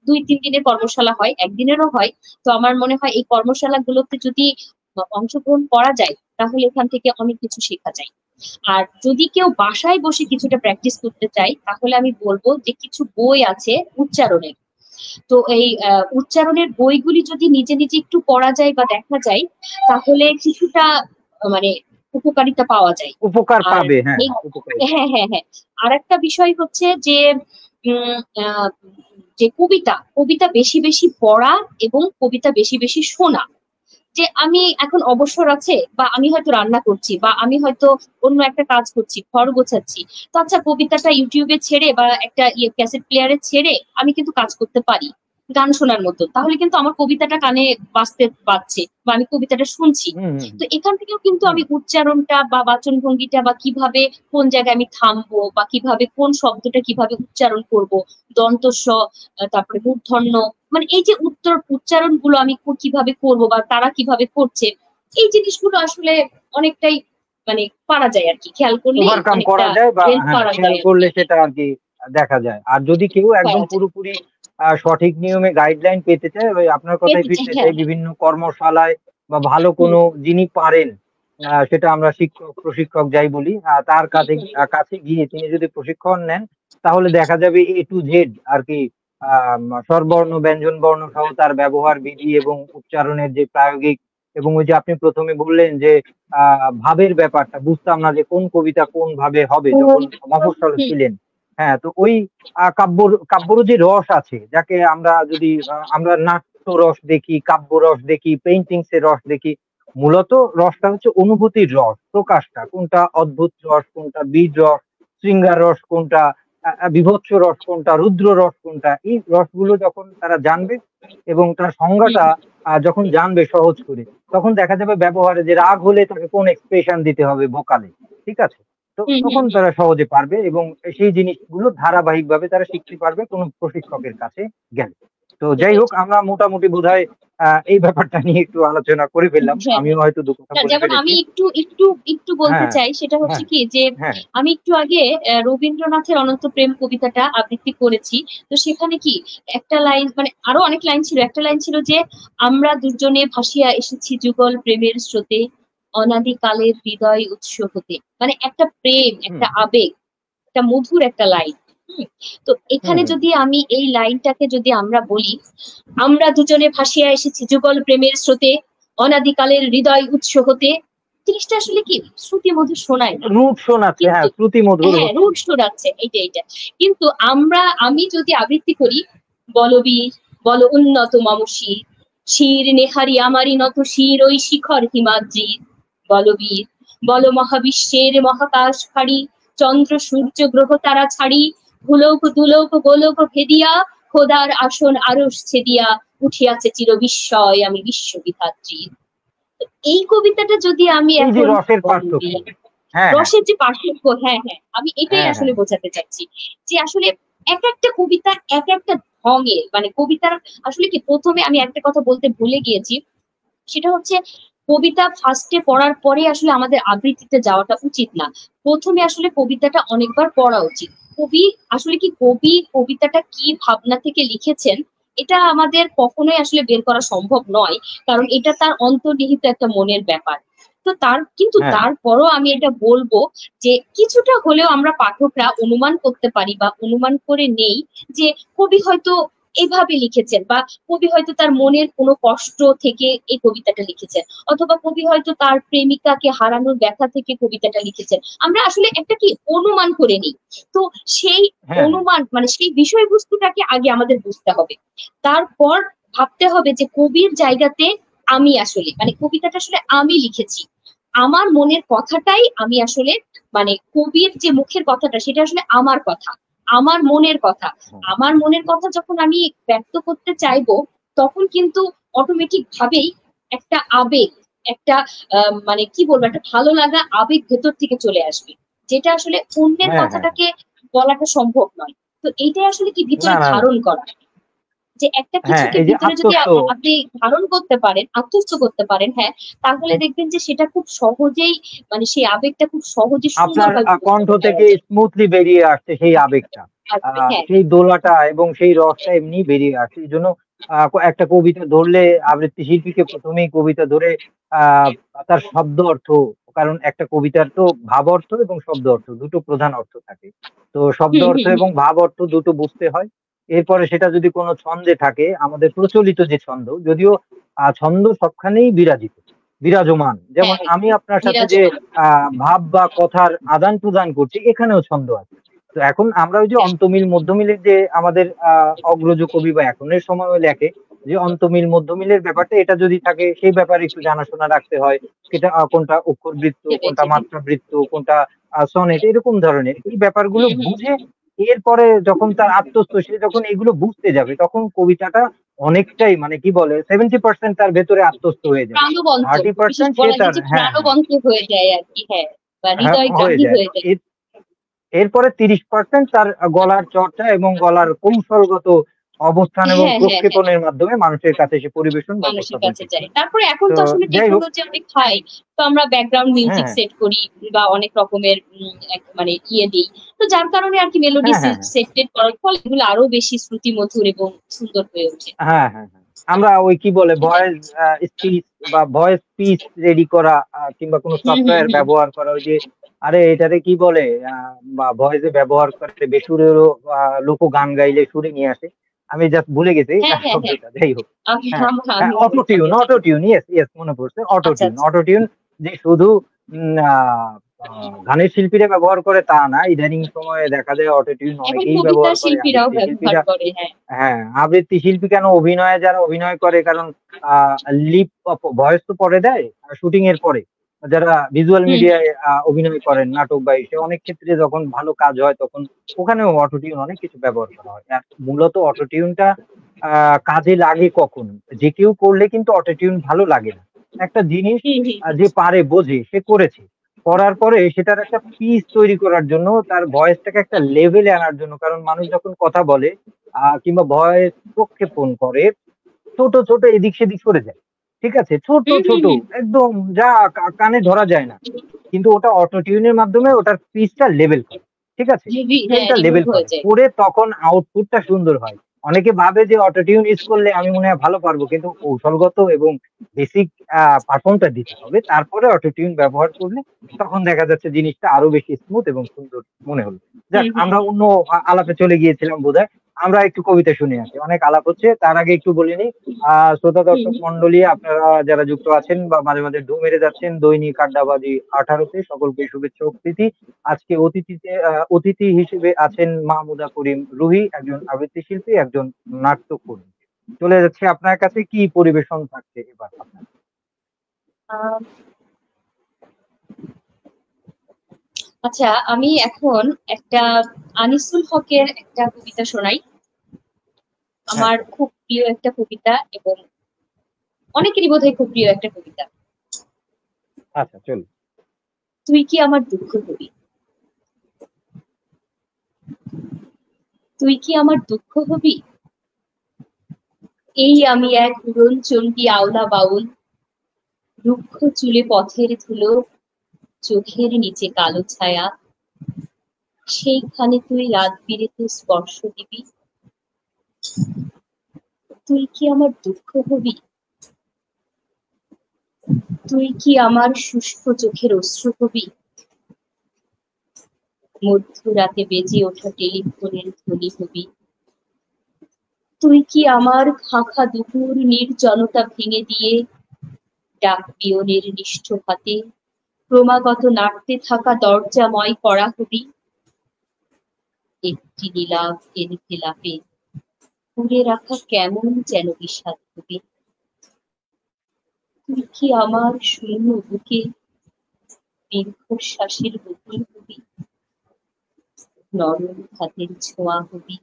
2-3 দিনের কর্মশালা হয়, একদিনেরও হয়। তো আমার মনে হয় এই কর্মশালা গুলোতে যদি অংশগ্রহণ করা যায় তাহলে এখান থেকে অনেক কিছু শেখা যায়। আর যদি কেউ বাসায় বসে কিছুটা প্র্যাকটিস করতে চায় তাহলে আমি বলবো যে কিছু বই আছে উচ্চারণের। তো এই উচ্চারণের বইগুলি যদি নিজে নিজে একটু পড়া যায় বা দেখা যায় তাহলে কিছুটা মানে উপকারিতা পাওয়া যায়। উপকার আর পাবে, হ্যাঁ এই- উপকার। হ্যাঁ হ্যাঁ হ্যাঁ। আর একটা বিষয় হচ্ছে যে উম, আহ, যে কবিতা কবিতা বেশি বেশি পড়া এবং কবিতা বেশি বেশি শোনা। যে আমি এখন অবসর আছে বা আমি হয়তো রান্না করছি বা আমি হয়তো অন্য একটা কাজ করছি, ঘর গোছাচ্ছি, তো আচ্ছা কবিতাটা ইউটিউবে ছেড়ে বা একটা ক্যাসেট প্লেয়ারে ছেড়ে আমি কিন্তু কাজ করতে পারি গান শোনার মতো, তাহলে কিন্তু আমার কবিতাটা কানে বাজতে পারছে বা আমি কবিতাটা শুনছি। হুম হুম তো এখান থেকেও কিন্তু হুম। আমি উচ্চারণটা বা বাচন ভঙ্গিটা বা কিভাবে কোন জায়গায় আমি থামবো বা কিভাবে কোন শব্দটা কিভাবে উচ্চারণ করব, দন্তস্ব তারপরে মূর্ধন্য, মানে এই যে উচ্চারণ গুলো আমি কিভাবে করব বা তারা কিভাবে করছে, এই জিনিসগুলো আসলে অনেকটাই মানে পারা যায় আর কি, খেয়াল করলেই ওভারকাম অনেকটা করা যায়, বা হেল্প হ্যাঁ করা খেয়াল যায় আর করলে কি। সেটা আর কি দেখা যায়। আর যদি কেউ একদম পারা যায়, পুরোপুরি সঠিক নিয়মে গাইডলাইন পেতে চায়, ওই আপনার কথায় পেতে চাই, ফিরতে হ্যাঁ চাই, হ্যাঁ। বিভিন্ন কর্মশালায় বা ভালো হুম কোনো যিনি পারেন, সেটা আমরা শিক্ষক প্রশিক্ষক যাই বলি, তার হুম কাছে হুম কাছে গিয়ে তিনি যদি প্রশিক্ষণ নেন তাহলে দেখা যাবে A to Z আর কি, স্বরবর্ণ ব্যঞ্জন বর্ণ সহ তার ব্যবহার বিধি এবং উচ্চারণের যে প্রায়োগিক, এবং ওই যে আপনি প্রথমে বললেন যে ভাবের ব্যাপারটা বুঝতাম না যে কোন কবিতা কোন ভাবে হবে যখন মফস্বলে হুম ছিলেন। হ্যাঁ, তো ওই কাব্যর যে রস আছে, যাকে আমরা যদি আমরা নাট্য রস দেখি, কাব্য রস দেখি, পেইন্টিংস এর রস দেখি, মূলত রসটা হচ্ছে অনুভূতির রস, প্রকাশটা কোনটা, অদ্ভুত রস কোনটা, বীজ রস, শৃঙ্গার রস কোনটা, বীভৎস রস কোনটা, রুদ্র রস কোনটা, এই রসগুলো যখন তারা জানবে এবং তার সংজ্ঞাটা হুম যখন জানবে সহজ করে, তখন দেখা যাবে ব্যবহারে যে রাগ হলে তাকে কোন এক্সপ্রেশন দিতে হবে ভোকালে, ঠিক আছে? তো হুম হুম তখন হুম। তারা সহজে পারবে এবং সেই জিনিসগুলো ধারাবাহিকভাবে তারা শিখতে পারবে কোনো প্রশিক্ষকের কাছে গেলে। তো যাই সেটাই। হোক, আমরা মোটামুটি বোধহয় এই ব্যাপারটা নিয়ে একটু আলোচনা করে ফেললাম, হ্যাঁ হ্যাঁ। আমিও হয়তো দু কথা না, বলে যেমন ফেলেছি। আমি একটু একটু একটু বলতে হ্যাঁ চাই সেটা হচ্ছে হ্যাঁ কি যে হ্যাঁ। আমি একটু আগে রবীন্দ্রনাথের অনন্ত প্রেম কবিতাটা আবৃত্তি করেছি। তো সেখানে কি একটা লাইন, মানে আরো অনেক লাইন ছিল, একটা লাইন ছিল যে আমরা দুজনে ভাসিয়া এসেছি যুগল প্রেমের স্রোতে, অনাদি কালের হৃদয় উৎস হতে, মানে একটা প্রেম, হুম একটা আবেগ, একটা মধুর একটা লাইন। হুম। তো হুম এখানে হুম। যদি আমি এই লাইনটাকে যদি আমরা বলি, আমরা দুজনে ভাসিয়া এসেছি যুগল প্রেমের স্রোতে, অনাদিকালের হৃদয় উৎস হতে, জিনিসটা আসলে কি শ্রুতি মধুর শোনায় না, রূপ শোনাচ্ছে, কিন্তু হ্যাঁ শ্রুতি মধুর হ্যাঁ হচ্ছে। রুট শোনাচ্ছে, এইটা। কিন্তু আমি যদি আবৃত্তি করি, বলবীর বল উন্নত মম শির, শির নেহারি আমারই নত শির ওই শিখর হিমাদ্রির, বলবীর বল মহাবিশ্বের মহাকাশ ফাড়ি, চন্দ্র সূর্য গ্রহ তারা ছাড়ি, ভুলোক দুলোক গোলোক ভেদিয়া, খোদার আসন আরশ ছেদিয়া, উঠিয়াছে চির বিস্ময় আমি বিশ্ববিধাত্রীর। এই কবিতাটা যদি আমি এই যে এখন রসের পার্থক্য। বলবি, হ্যাঁ হ্যাঁ রসের যে পার্থক্য, হ্যাঁ হ্যাঁ, আমি এটাই হ্যাঁ হ্যাঁ। আসলে বোঝাতে চাচ্ছি যে আসলে এক একটা কবিতা এক একটা ঢঙের, মানে কবিতার আসলে কি, প্রথমে আমি একটা কথা বলতে ভুলে গিয়েছি, সেটা হচ্ছে কবিতা ফার্স্টে পড়ার পরে আসলে আমাদের আবৃত্তিতে যাওয়াটা উচিত না। প্রথমে আসলে কবিতাটা অনেকবার পড়া উচিত। কবি কবিতাটা কি ভাবনা থেকে লিখেছেন এটা আমাদের কখনোই আসলে বের করা সম্ভব নয়, কারণ এটা তার অন্তর্নিহিত একটা মনের ব্যাপার। তো হ্যাঁ তারপরও আমি এটা বলবো যে কিছুটা হলেও আমরা পাঠকরা অনুমান করতে পারি বা অনুমান করে নেই যে কবি হয়তো এভাবে লিখেছেন, বা কবি হয়তো তার মনের কোনো কষ্ট থেকে এই কবিতাটা লিখেছেন, অথবা কবি হয়তো তার প্রেমিকাকে হারানোর ব্যথা থেকে কবিতাটা লিখেছেন। আমরা আসলে একটা কি অনুমান করে নিই। তো সেই হ্যাঁ, হ্যাঁ, অনুমান মানে সেই বিষয়বস্তুটাকে আগে আমাদের বুঝতে হবে, তারপর ভাবতে হবে যে কবির জায়গাতে আমি আসলে মানে কবিতাটা আসলে আমি লিখেছি, আমার মনের কথাটাই আমি আসলে মানে কবির যে মুখের কথাটা সেটা আসলে আমার কথা, আমার মনের কথা। হ্যাঁ, আমার মনের কথা যখন আমি ব্যক্ত করতে চাইবো, তখন কিন্তু অটোমেটিক ভাবেই একটা আবেগ, একটা মানে কি বলবো, একটা ভালো লাগা আবেগ ভেতর থেকে চলে আসবে, যেটা আসলে অন্যের হ্যাঁ, হ্যাঁ, কথাটাকে বলাটা সম্ভব নয়। তো এইটাই আসলে কি না, ভিতরে না, না, ধারণ করা, যে একটা হ্যাঁ, কিছুকে এই যে ভিতরে যদি আত্মস্থ আপনি ধারণ করতে পারেন, আত্মস্থ করতে পারেন, হ্যাঁ, তাহলে দেখবেন যে সেটা খুব সহজেই মানে সেই আবেগটা খুব সহজে আপনার সুন্দরভাবে কণ্ঠ উপস্থাপন করা থেকে যায়। স্মুথলি বেরিয়ে আসছে সেই আবেগটা। আসবে, হ্যাঁ। সেই দোলাটা এবং সেই রসটা এমনি বেরিয়ে আসছে। এইজন্য একটা কবিতা ধরলে আবৃত্তি শিল্পীকে ১ম এই কবিতা ধরে আ তার শব্দ অর্থ, কারণ একটা কবিতার তো ভাব অর্থ এবং শব্দ অর্থ দুটো প্রধান অর্থ থাকে। তো শব্দ হুম অর্থ হুম এবং হুম। ভাব অর্থ দুটো বুঝতে হয়। এরপরে সেটা যদি কোনো ছন্দে থাকে, আমাদের প্রচলিত যে ছন্দ, যদিও ছন্দ সবখানেই বিরাজমান। যেমন হ্যাঁ, আমি আপনার সাথে যে বিরাজমান। ভাব বা কথার আদান-প্রদান করছি, এখানেও ছন্দ আছে। তো এখন আমরা ওই যে হ্যাঁ, অন্তমিল মধ্যমিলের যে আমাদের অগ্রজ কবি বা এখনের সময়ও লেখে যে অন্তমিল মধ্যমিলের ব্যাপারটা, এটা যদি থাকে সেই ব্যাপারে একটু জানাশোনা রাখতে হয়। সেটা কোনটা অক্ষরবৃত্ত, কোনটা ভেবেছি। মাত্রাবৃত্ত, কোনটা সনেট, এরকম ধরনের এই ব্যাপারগুলো হুম হুম। বুঝে এরপরে যখন তার আত্মস্থ, সে যখন এগুলো বুঝতে যাবে তখন কবিতাটা অনেকটাই মানে কি বলে 70% তার ভেতরে আত্মস্থ হয়ে যাবে। প্রাণবন্ত, বিশেষ 30% সে বলা যায় তার যে হ্যাঁ, হ্যাঁ, প্রাণবন্ত হয়ে যায় আর কি, হ্যাঁ, বা হ্যাঁ, হয়ে হৃদয়গ্রাহী যায়। হয়ে তো যায়। এরপরে 30% তার গলার চর্চা এবং গলার কৌশলগত অবস্থান এবং হ্যাঁ হ্যাঁ হ্যাঁ, প্রক্ষেপণের মাধ্যমে মানুষের কাছে সে পরিবেশন বা মানুষের উপস্থাপন কাছে করতে যায়। হবে। তারপরে এখন তো তো আসলে যাই হোক, টেকনোলজি অনেক হাই, তো আমরা ব্যাকগ্রাউন্ড হ্যাঁ, মিউজিক হ্যাঁ, সেট করি বা অনেক রকমের মানে ইয়ে দিই। তো যার কারণে আর কি মেলোডি হ্যাঁ, হ্যাঁ, হ্যাঁ, সেট টেট করার ফলে এগুলো আরো বেশি শ্রুতিমধুর এবং সুন্দর হয়ে ওঠে। হ্যাঁ, হ্যাঁ, হ্যাঁ। আমরা ওই কি বলে এটাই। ভয়েস স্পিচ বা ভয়েস পিচ রেডি করা কিংবা কোনো হুম হুম সফটওয়্যার হুম। ব্যবহার করা, ওই যে আরে এটারে কি বলে বা ভয়েসে ব্যবহার করে বেসুরেরও লোকগান গাইলে সুরে নিয়ে আসে। আমি জাস্ট ভুলে গেছি হ্যাঁ হ্যাঁ হ্যাঁ, শব্দটা। যাই হোক। হ্যাঁ, হ্যাঁ, আমি অটো টিউন, মনে অটো পড়ে। টিউন, ইয়েস, ইয়েস, মনে পড়ছে। অটো আচ্ছা টিউন, আচ্ছা। অটো টিউন যে শুধু উম আ আ গানের শিল্পীরা ব্যবহার করে তা না। ইদানিং সময়ে দেখা যায় অটো টিউন এখন অনেকেই কবিতা ব্যবহার করে। শিল্পীরাও আবৃত্তি ব্যবহার শিল্পীরা, করে, হ্যাঁ। হ্যাঁ, আবৃত্তি শিল্পী কেন, অভিনয়ে যারা অভিনয় করে, কারণ আ লিপ ভয়েস তো পরে দেয় শুটিং এর পরে। যারা ভিজুয়াল হুম হুম। মিডিয়ায় অভিনয় করেন নাটক বা ইসে, অনেক ক্ষেত্রে যখন ভালো কাজ হয় তখন ওখানেও অটো টিউন অনেক কিছু ব্যবহার করা হয়। মূলত অটো টিউনটা আ কাজে লাগে কখন? যে কেউ করলে কিন্তু অটো টিউন ভালো লাগে না। একটা জিনিস হুম হুম হুম। যে পারে বোঝে সে করেছে। করার পরে সেটার একটা পিচ তৈরি করার জন্য, তার ভয়েসটাকে একটা লেভেলে আনার জন্য। কারণ মানুষ যখন কথা বলে কিংবা ভয়েস প্রক্ষেপণ করে, ছোট, ছোট এদিক সেদিক সরে যায়। ঠিক আছে? ছোট, হুম হুম ছোট হুম। একদম যা কানে ধরা যায় না। কিন্তু ওটা অটো টিউনের মাধ্যমে ওটার পিচটা লেভেল করে। ঠিক আছে? হ্যাঁ, স্কেলটা রিমুভ লেভেল হয়ে করে। যায়। করে তখন আউটপুটটা সুন্দর হয়। অনেকে ভাবে যে অটো টিউন ইউজ করলে আমি মনে হয় ভালো পারবো। কিন্তু কৌশলগত এবং বেসিক পারফর্মটা দিতে হবে। তারপরে অটো টিউন ব্যবহার করলে তখন দেখা যাচ্ছে জিনিসটা আরো বেশি স্মুথ এবং সুন্দর মনে হলো। যাক, হুম হুম আমরা হুম। অন্য আলাপে চলে গিয়েছিলাম বোধহয়। আমরা একটু কবিতা শুনে আসি। অনেক আলাপ হচ্ছে। তার আগে একটু বলে নিই, শ্রোতা হুম দর্শক হুম। মন্ডলী, আপনারা যারা যুক্ত আছেন বা মাঝে, মাঝে ঢুঁ মেরে যাচ্ছেন দৈনিক আড্ডাবাজি 18 তে সকলকে শুভেচ্ছা ও প্রীতি। আজকে অতিথি হিসেবে আছেন মাহমুদা করিম রুহি, একজন আবৃত্তি শিল্পী, একজন নাট্যকর্মী। চলে যাচ্ছে আপনার কাছে, কি পরিবেশন থাকছে এবার আপনার? আহ, আচ্ছা, আমি এখন একটা আনিসুল হকের একটা কবিতা শোনাই। হ্যাঁ, আমার খুব প্রিয় একটা কবিতা, এবং অনেকেরই বোধহয় খুব প্রিয় একটা কবিতা। আচ্ছা, চলুন। তুই কি আমার দুঃখ হবি, তুই কি আমার দুঃখ হবি, এই আমি এক উড়নচণ্ডী আওলা বাউল, রুক্ষ চুলে পথের ধুলো, চোখের নিচে কালো ছায়া, সেইখানে তুই রাত বিরেতে স্পর্শ দিবি। তুই কি আমার দুঃখ হবি, তুই কি আমার শুষ্ক চোখের অশ্রু হবি, মধ্যরাতে বেজে ওঠা টেলিফোনের ধ্বনি হবি। তুই কি আমার খাঁখা দুপুর নির্জনতা ভেঙে দিয়ে ডাক পিয়নের নিষ্ঠুর হাতে ক্রমাগত নাড়তে থাকা দরজাময় করা হবি? একটি নীলাভ এনভেলাপে পুড়ে রাখা কেমন যেন বিষাদ হবি। তুই কি আমার শূন্য বুকে দীর্ঘশ্বাসের গতি হবি, নরম হাতের ছোঁয়া হবি,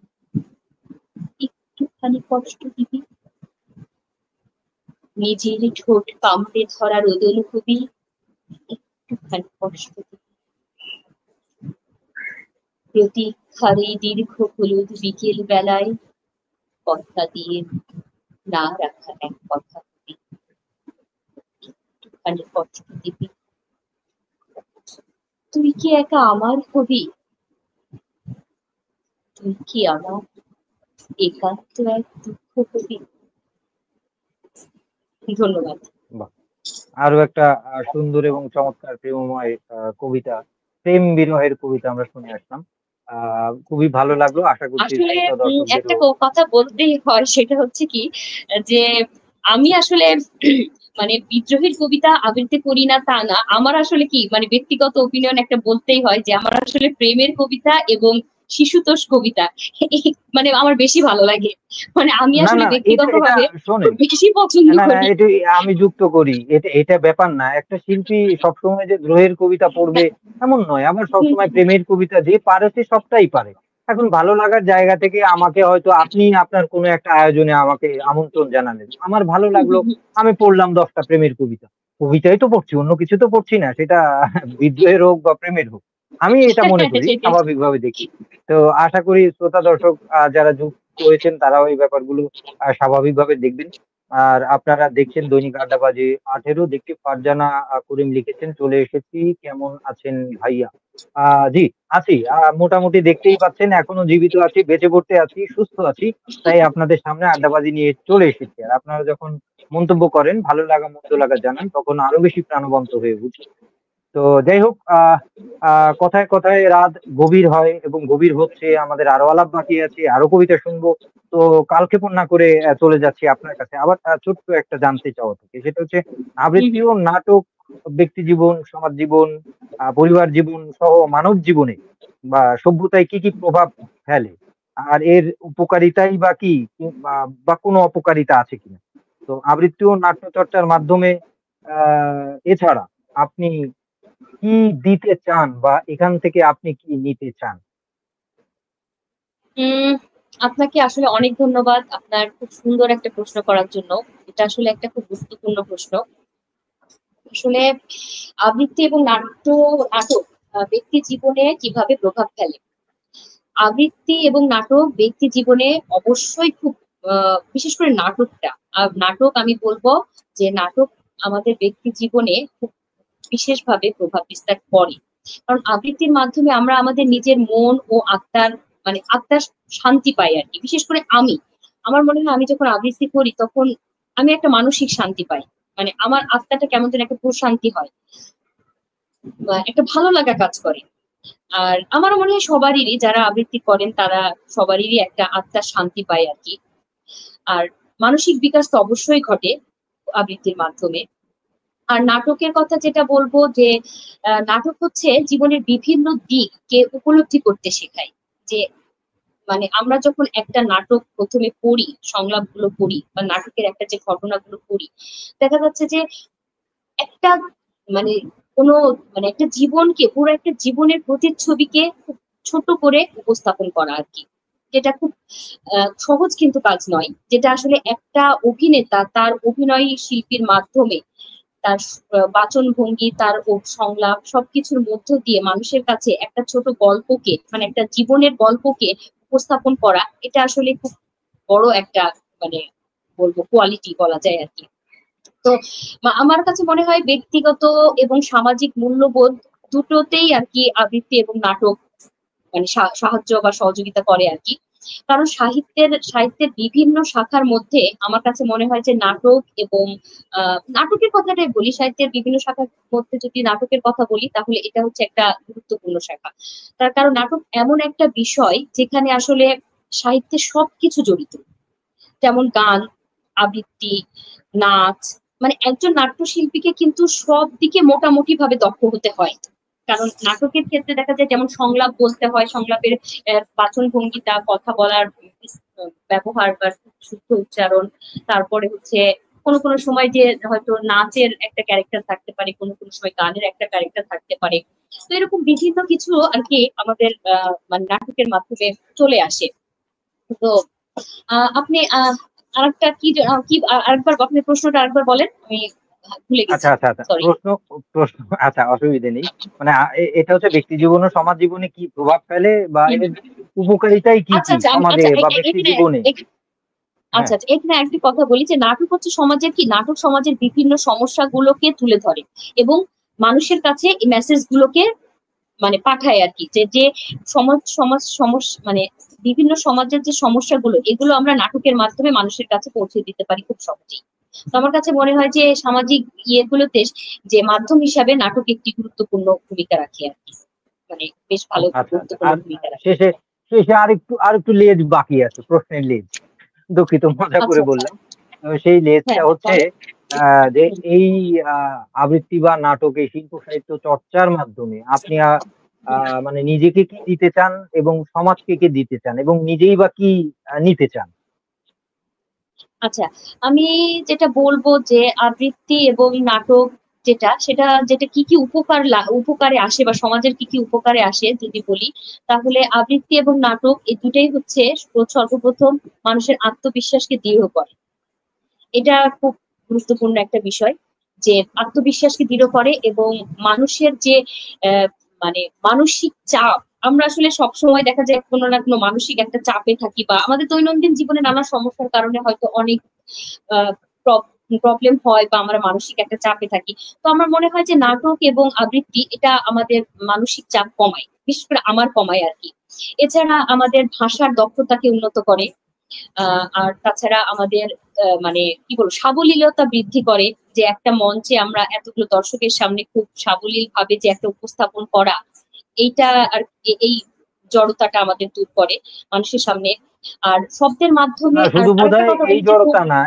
একটুখানি কষ্ট দিবি, নিজের ঠোঁট কামড়ে ধরা রোদন হবি, একটুখানি কষ্ট দিবি। প্রতীক্ষার এই দীর্ঘ হলুদ বিকেল বেলায় কথা দিয়ে না রাখা এক কথা হবি, একটুখানি কষ্ট দিবি। তুই কি একা আমার হবি? তুই কি আমার একান্ত এক দুঃখ হবি? ধন্যবাদ। বাহ! আরো একটা সুন্দর এবং চমৎকার প্রেমময় কবিতা, প্রেম বিরহের কবিতা আমরা শুনে আসলাম। খুবই ভালো লাগলো। আশা করছি আসলে শ্রোতা একটা দর্শকদেরও কথা বলতেই হয়, সেটা হচ্ছে কি যে আমি আসলে মানে বিদ্রোহের কবিতা আবৃত্তি করি না তা না, আমার আসলে কি মানে ব্যক্তিগত ওপিনিয়ন একটা বলতেই হয় যে আমার আসলে প্রেমের কবিতা এবং শিশুতোষ কবিতা মানে আমার বেশি ভালো লাগে। মানে আমি না, আসলে না, এটা ব্যক্তিগতভাবে খুব শোনেন, বেশি পছন্দ না, না, করি। এটা আমি যুক্ত করি। এটা ব্যাপার না। একটা শিল্পী সবসময় যে দ্রোহের কবিতা পড়বে এমন নয়। আবার সবসময় প্রেমের কবিতা যে পারে সে সবটাই পারে। এখন ভালো লাগার জায়গা থেকে আমাকে হয়তো আপনি আপনার কোনো একটা আয়োজনে আমাকে আমন্ত্রণ জানালেন। আমার ভালো লাগলো, আমি পড়লাম ১০ টা প্রেমের কবিতা। কবিতাই তো পড়ছি, অন্য কিছু তো পড়ছি না। সেটা বিদ্রোহের হোক বা প্রেমের হোক। আমি এটা মনে করি, সেটাই। স্বাভাবিকভাবে দেখি। তো আশা করি শ্রোতা দর্শক যারা যুক্ত হয়েছেন তারাও এই ব্যাপারগুলো স্বাভাবিকভাবে দেখবেন। আর আপনারা দেখছেন দৈনিক আড্ডাবাজি ১৮, দেখছি ফারজানা করিম লিখেছেন, চলে এসেছি, কেমন আছেন ভাইয়া? জি, আছি। মোটামুটি দেখতেই পাচ্ছেন এখনো জীবিত আছি, বেঁচে পড়তে আছি, সুস্থ আছি। তাই আপনাদের সামনে আড্ডাবাজি নিয়ে চলে এসেছি। আর আপনারা যখন মন্তব্য করেন, ভালো লাগা মন্দ লাগা জানান, তখন আরো বেশি প্রাণবন্ত হয়ে উঠি। তো যাই হোক, কথায় কথায় রাত গভীর হয় এবং গভীর হচ্ছে। আমাদের আরো আলাপ বাকি আছে, আরো কবিতা শুনবো। তো কালক্ষেপণ না করে চলে যাচ্ছি আপনার কাছে আবার ছোট্ট একটা জানতে চাওয়া থেকে। সেটা হচ্ছে আবৃত্তি ও নাটক ব্যক্তি জীবন, সমাজ জীবন, পরিবার জীবন সহ মানব জীবনে বা সভ্যতায় কি কি প্রভাব ফেলে? আর এর উপকারিতাই বা কি? বা কোনো অপকারিতা আছে কিনা? তো আবৃত্তি ও নাট্যচর্চার মাধ্যমে এছাড়া আপনি কি দিতে চান বা এখান থেকে আপনি কি নিতে চান? উম আপনাকে আসলে অনেক ধন্যবাদ আপনার খুব সুন্দর একটা প্রশ্ন করার জন্য। এটা আসলে একটা খুব গুরুত্বপূর্ণ প্রশ্ন। আসলে আবৃত্তি এবং নাটক ব্যক্তি জীবনে কিভাবে প্রভাব ফেলে? আবৃত্তি এবং নাটক ব্যক্তি জীবনে অবশ্যই খুব বিশেষ করে নাটকটা, নাটক আমি বলবো যে নাটক আমাদের ব্যক্তি জীবনে খুব বিশেষভাবে প্রভাব বিস্তার করে। কারণ আবৃত্তির মাধ্যমে আমরা আমাদের নিজের মন ও আত্মার মানে আত্মার শান্তি পাই আর কি। বিশেষ করে আমার মনে হয় আমি যখন আবৃত্তি করি তখন আমি একটা মানসিক শান্তি পাই। মানে আমার আত্মাটা কেমন যেন একটা প্রশান্তি হয়, বা একটা ভালো লাগা কাজ করে। আর আমারও মনে হয় সবারই যারা আবৃত্তি করেন তারা সবারই একটা আত্মার শান্তি পায় আর কি। আর মানসিক বিকাশ তো অবশ্যই ঘটে আবৃত্তির মাধ্যমে। আর নাটকের কথা যেটা বলবো যে নাটক হচ্ছে জীবনের বিভিন্ন দিককে উপলব্ধি করতে শেখায়। যে মানে আমরা যখন একটা নাটক প্রথমে পড়ি, সংলাপগুলো পড়ি বা নাটকের একটা যে ঘটনাগুলো পড়ি, দেখা যাচ্ছে যে একটা মানে কোনো মানে একটা জীবনকে, পুরো একটা জীবনের প্রতিচ্ছবিকে খুব ছোট করে উপস্থাপন করা আর কি। যেটা খুব সহজ কিন্তু কাজ নয়, যেটা আসলে একটা অভিনেতা তার অভিনয় শিল্পীর মাধ্যমে তার বাচন ভঙ্গি, তার সংলাপ সবকিছুর মধ্য দিয়ে মানুষের কাছে একটা ছোট গল্পকে মানে একটা জীবনের গল্পকে উপস্থাপন করা, এটা আসলে খুব বড় একটা মানে বলবো কোয়ালিটি বলা যায় আর কি। তো আমার কাছে মনে হয় ব্যক্তিগত এবং সামাজিক মূল্যবোধ দুটোতেই আর কি আবৃত্তি এবং নাটক মানে সাহায্য বা সহযোগিতা করে আর কি। কারণ সাহিত্যের বিভিন্ন শাখার মধ্যে আমার কাছে মনে হয় যে নাটক এবং নাটকের কথাটাই বলি, সাহিত্যের বিভিন্ন শাখার মধ্যে যদি নাটকের কথা বলি তাহলে এটা হচ্ছে একটা গুরুত্বপূর্ণ শাখা। তার কারণ নাটক এমন একটা বিষয় যেখানে আসলে সাহিত্যের সবকিছু জড়িত। যেমন গান, আবৃত্তি, নাচ, মানে একজন নাট্যশিল্পীকে কিন্তু সব দিকে মোটামুটি ভাবে দক্ষ হতে হয়। কারণ নাটকের ক্ষেত্রে দেখা যায় যেমন সংলাপ বলতে হয়, সংলাপের বাচন ভঙ্গিতা, কথা বলার ব্যবহার বা শুদ্ধ উচ্চারণ, তারপরে হচ্ছে কোনো কোনো সময় যে হয়তো নাচের একটা ক্যারেক্টার থাকতে পারে, কোনো কোনো সময় গানের একটা ক্যারেক্টার থাকতে পারে। তো এরকম বিভিন্ন কিছু আর কি আমাদের মানে নাটকের মাধ্যমে চলে আসে। তো আপনি আরেকটা কি কি আরেকবার আপনি প্রশ্নটা আরেকবার বলেন, আমি ভুলে গেছি, আচ্ছা আচ্ছা আচ্ছা, সরি। প্রশ্ন প্রশ্ন আচ্ছা, অসুবিধে নেই। মানে এটা হচ্ছে ব্যক্তি জীবন ও সমাজ জীবনে কি প্রভাব ফেলে, বা এর উপকারিতাই কি আচ্ছা কি আচ্ছা সমাজে আচ্ছা বা ব্যক্তি এখানে জীবনে। আচ্ছা হ্যাঁ। আচ্ছা, এখানে একটি কথা বলি যে নাটক হচ্ছে সমাজের কি, নাটক সমাজের বিভিন্ন সমস্যাগুলোকে তুলে ধরে এবং মানুষের কাছে এই মেসেজ গুলোকে মানে পাঠায় আর কি, যে যে সমাজ সমাজ সমস্যা মানে বিভিন্ন সমাজের যে সমস্যাগুলো, এগুলো আমরা নাটকের মাধ্যমে মানুষের কাছে পৌঁছে দিতে পারি খুব সহজেই। তো আমার কাছে মনে হয় যে সামাজিক ইয়েগুলোতে যে মাধ্যম হিসাবে নাটক একটি গুরুত্বপূর্ণ ভূমিকা রাখে আর কি, মানে বেশ ভালো আচ্ছা আচ্ছা, গুরুত্বপূর্ণ আর ভূমিকা রাখে। শেষে শেষে আরেকটু লেজ বাকি আছে, প্রশ্নের লেজ। দুঃখিত, মজা আচ্ছা করে আচ্ছা, বললাম। সেই লেজটা হ্যাঁ হ্যাঁ হচ্ছে বলেন। যে হুম। এই আবৃত্তি বা নাটক, এই শিল্প সাহিত্য চর্চার মাধ্যমে আপনি হুম। মানে নিজেকে কি দিতে চান এবং সমাজকে কি দিতে চান, এবং নিজেই বা কি নিতে চান? আচ্ছা, আমি যেটা বলবো যে আবৃত্তি এবং নাটক যেটা, সেটা যেটা কি কি উপকারে আসে বা সমাজের কি কি উপকারে আসে যদি বলি, তাহলে আবৃত্তি এবং নাটক এই দুটাই হচ্ছে সর্বপ্রথম মানুষের আত্মবিশ্বাসকে দৃঢ় করে। এটা খুব গুরুত্বপূর্ণ একটা বিষয়, যে আত্মবিশ্বাসকে দৃঢ় করে এবং মানুষের যে আহ, মানে মানসিক চাপ, আমরা আসলে সব সময় দেখা যায় কোনো না কোনো মানসিক একটা চাপে থাকি, বা আমাদের দৈনন্দিন জীবনে নানা সমস্যার কারণে হয়তো অনেক প্রবলেম হয় বা আমরা মানসিক একটা চাপে থাকি। তো আমার মনে হয় যে নাটক এবং আবৃত্তি এটা আমাদের মানসিক চাপ কমায়, বিশেষ করে আমার কমায় আর কি। এছাড়া আমাদের ভাষার দক্ষতাকে উন্নত করে। আর তাছাড়া আমাদের মানে কি বলবো সাবলীলতা বৃদ্ধি করে, যে একটা মঞ্চে আমরা এতগুলো দর্শকের সামনে খুব সাবলীল ভাবে যে একটা উপস্থাপন করা, এইটা আর এই জড়তাটা আমাদের দূর করে মানুষের সামনে। আর শব্দের মাধ্যমে না, আর শুধু আরেকটা বোধহয় কথা এই বলি যে জড়তা না,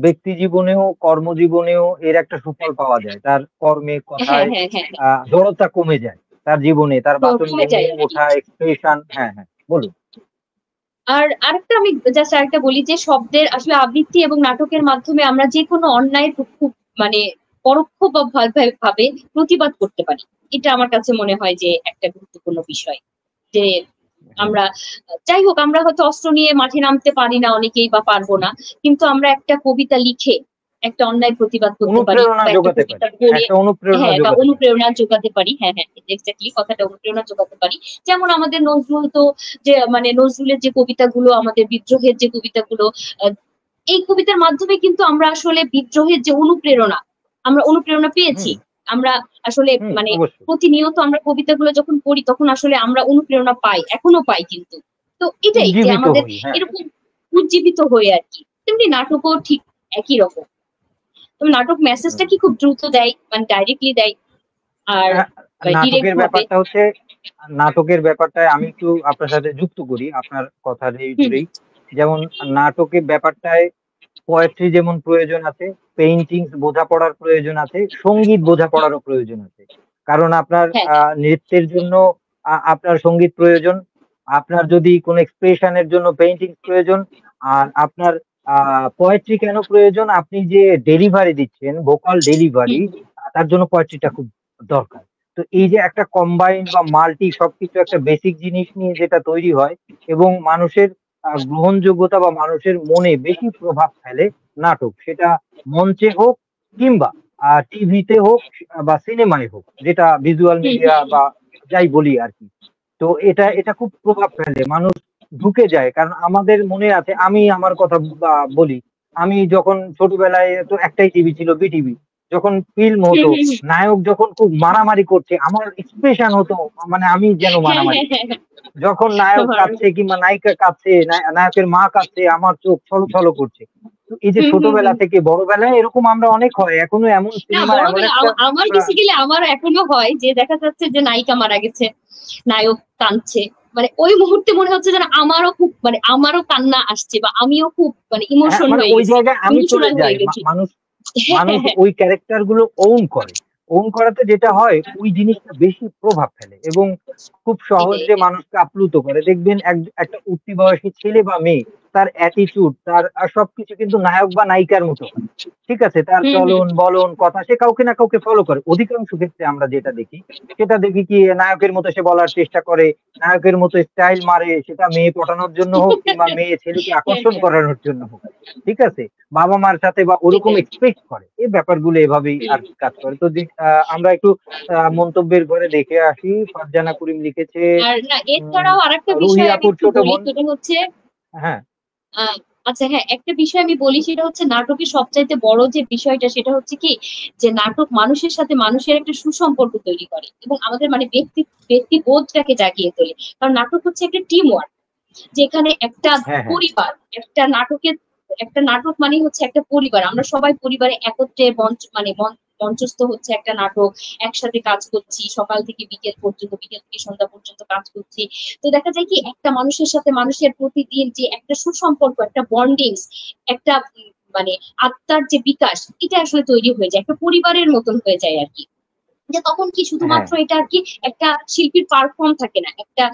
ব্যক্তি জীবনেও কর্মজীবনেও এর একটা সুফল পাওয়া যায়। তার কর্মে হ্যাঁ কথায় হ্যাঁ হ্যাঁ, জড়তা কমে যায় তার জীবনে, তার কমে বাচনভঙ্গি, যায় আর কি। ওঠা, এক্সপ্রেশন। হ্যাঁ হ্যাঁ, বলুন। আর আরেকটা আমি জাস্ট আরেকটা বলি যে শব্দের আসলে আবৃত্তি এবং নাটকের মাধ্যমে আমরা যে কোনো অন্যায় খুব মানে পরোক্ষ বা ভাবে প্রতিবাদ করতে পারি। এটা আমার কাছে মনে হয় যে একটা গুরুত্বপূর্ণ বিষয়, যে হ্যাঁ, আমরা যাই হোক আমরা হয়তো অস্ত্র নিয়ে মাঠে নামতে পারি না অনেকেই বা পারবো না, কিন্তু আমরা একটা কবিতা লিখে একটা অন্যায় প্রতিবাদ করতে পারি, অনুপ্রেরণা বা একটা যোগাতে পারি, কবিতা পড়ে, একটা অনুপ্রেরণা হ্যাঁ, বা যোগাতে পারি। অনুপ্রেরণা যোগাতে পারি। হ্যাঁ হ্যাঁ, এক্স্যাক্টলি কথাটা, অনুপ্রেরণা যোগাতে পারি। যেমন আমাদের নজরুল তো, যে মানে নজরুলের যে কবিতাগুলো, আমাদের বিদ্রোহের যে কবিতাগুলো, আহ, এই কবিতার মাধ্যমে কিন্তু আমরা আসলে বিদ্রোহের যে অনুপ্রেরণা, আমরা অনুপ্রেরণা পেয়েছি। হুম আমরা আসলে হুম, মানে অবশ্যই। প্রতিনিয়ত আমরা কবিতাগুলো যখন পড়ি তখন আসলে আমরা অনুপ্রেরণা পাই, এখনো পাই কিন্তু। তো এটাই যে উজ্জীবিত আমাদের হই, হ্যাঁ। এরকম উজ্জীবিত হয়ে আর কি। তেমনি নাটকও ঠিক একই রকম। তবে নাটক মেসেজটা হুম। কি খুব দ্রুত দেয়, মানে ডাইরেক্টলি দেয়, আর আহ, ডিরেক্ট নাটকের ভাবে। ব্যাপারটা হচ্ছে, নাটকের ব্যাপারটায় আমি একটু আপনার সাথে যুক্ত করি আপনার কথার এই হুম জুড়েই। যেমন নাটকের ব্যাপারটায় পোয়েট্রি যেমন প্রয়োজন আছে, পেইন্টিং বোঝাপড়ার প্রয়োজন আছে, সঙ্গীত বোঝাপড়ারও প্রয়োজন আছে। কারণ আপনার হ্যাঁ হ্যাঁ নৃত্যের জন্য আপনার সঙ্গীত প্রয়োজন, আপনার যদি কোনো এক্সপ্রেশনের জন্য পেইন্টিং প্রয়োজন, আর আপনার পোয়েট্রি কেন প্রয়োজন, আপনি যে ডেলিভারি দিচ্ছেন, ভোকাল ডেলিভারি, হুম তার জন্য পোয়েট্রিটা খুব দরকার। তো এই যে একটা কম্বাইন বা মাল্টি সবকিছু একটা বেসিক জিনিস নিয়ে যেটা তৈরি হয়, এবং মানুষের গ্রহণযোগ্যতা বা মানুষের মনে বেশি প্রভাব ফেলে নাটক, সেটা মঞ্চে হোক কিংবা টিভিতে হোক বা সিনেমায় হোক, যেটা ভিজুয়াল হুম মিডিয়া হুম বা যাই বলি আর কি। তো এটা খুব প্রভাব ফেলে, মানুষ ঢুকে যায়। কারণ আমাদের মনে আছে, আমি আমার কথা বলি, আমি যখন ছোটবেলায়, তো একটাই টিভি ছিল, বিটিভি। যখন ফিল্ম হুম হতো, হুম, হুম। নায়ক যখন খুব মারামারি করছে, আমার এক্সপ্রেশন হতো, মানে আমি যেন হ্যাঁ মারামারি হ্যাঁ হ্যাঁ করছি। যখন নায়ক হ্যাঁ, কাঁদছে কিংবা নায়িকা কাঁদছে, নায়কের মা কাঁদছে, আমার চোখ ছলছল করছে। তো এই যে হুম হুম ছোটবেলা হুম। থেকে বড়বেলায় এরকম আমরা অনেক হয়, এখনো এমন না, সিনেমার এমন বড়বেলা একটা আমার বেসিক্যালি আমার এখনো হয় যে দেখা যাচ্ছে যে নায়িকা মারা গেছে, নায়ক কাঁদছে, মানে ওই মুহূর্তে মনে হচ্ছে যেন আমারও খুব মানে আমারও কান্না আসছে বা আমিও খুব মানে ইমোশন মানে হয়ে ওই গেছি, জায়গায় আমি চলে ইমোশনাল যাই। হয়ে গেছি। মানুষ হ্যাঁ মানুষ হ্যাঁ হ্যাঁ ওই ক্যারেক্টার গুলো ওন করাতে যেটা হয় ওই জিনিসটা বেশি প্রভাব ফেলে এবং খুব এটাই সহজে এটাই। মানুষকে আপ্লুত করে। দেখবেন একটা উঠতি বয়সী ছেলে বা মেয়ে, তার অ্যাটিটিউড, তার সবকিছু কিন্তু নায়ক বা নায়িকার মতো হয়। ঠিক আছে, তার হুম হুম চলন বলন কথা সে কাউকে না কাউকে ফলো করে। অধিকাংশ ক্ষেত্রে আমরা যেটা দেখি সেটা দেখি কি নায়কের মতো সে বলার চেষ্টা করে, নায়কের মতো স্টাইল মারে, সেটা মেয়ে পটানোর জন্য হোক কিংবা মেয়ে ছেলেকে হ্যাঁ আকর্ষণ হ্যাঁ করানোর জন্য হোক। ঠিক আছে, বাবা মার সাথে বা ওরকম এটাই। এক্সপেক্ট করে। এই ব্যাপারগুলো এভাবেই হুম। আর কি কাজ করে। তো আমরা একটু মন্তব্যের ঘরে দেখে আসি। ফারজানা করিম লিখেছে আর না উম, এছাড়াও আরেকটা রুহি বিষয় আমি আপুর একটু ছোট বলি, বোন। সেটা হচ্ছে হ্যাঁ, আহ আচ্ছা হ্যাঁ, একটা বিষয় আমি বলি, সেটা হচ্ছে নাটকের সবচাইতে বড় যে বিষয়টা সেটা হচ্ছে কি, যে নাটক মানুষের সাথে মানুষের একটা সুসম্পর্ক তৈরি করে এবং আমাদের মানে ব্যক্তিবোধটাকে জাগিয়ে তোলে। কারণ নাটক হচ্ছে একটা টিম ওয়ার্ক, যেখানে একটা হ্যাঁ, হ্যাঁ, পরিবার, একটা নাটক মানে হচ্ছে একটা পরিবার, আমরা সবাই পরিবারে একত্রে মঞ্চস্থ হচ্ছে একটা নাটক, একসাথে কাজ করছি সকাল থেকে বিকেল পর্যন্ত, বিকেল থেকে সন্ধ্যা পর্যন্ত কাজ করছি। তো দেখা যায় কি একটা মানুষের সাথে মানুষের প্রতিদিন যে একটা সুসম্পর্ক, একটা বন্ডিংস, একটা মানে আত্মার যে বিকাশ, এটা আসলে তৈরি হয়ে যায়, একটা পরিবারের মতন হয়ে যায় আর কি। যে তখন কি হ্যাঁ, শুধুমাত্র এটা আর কি একটা শিল্পীর পারফর্ম থাকে না, একটা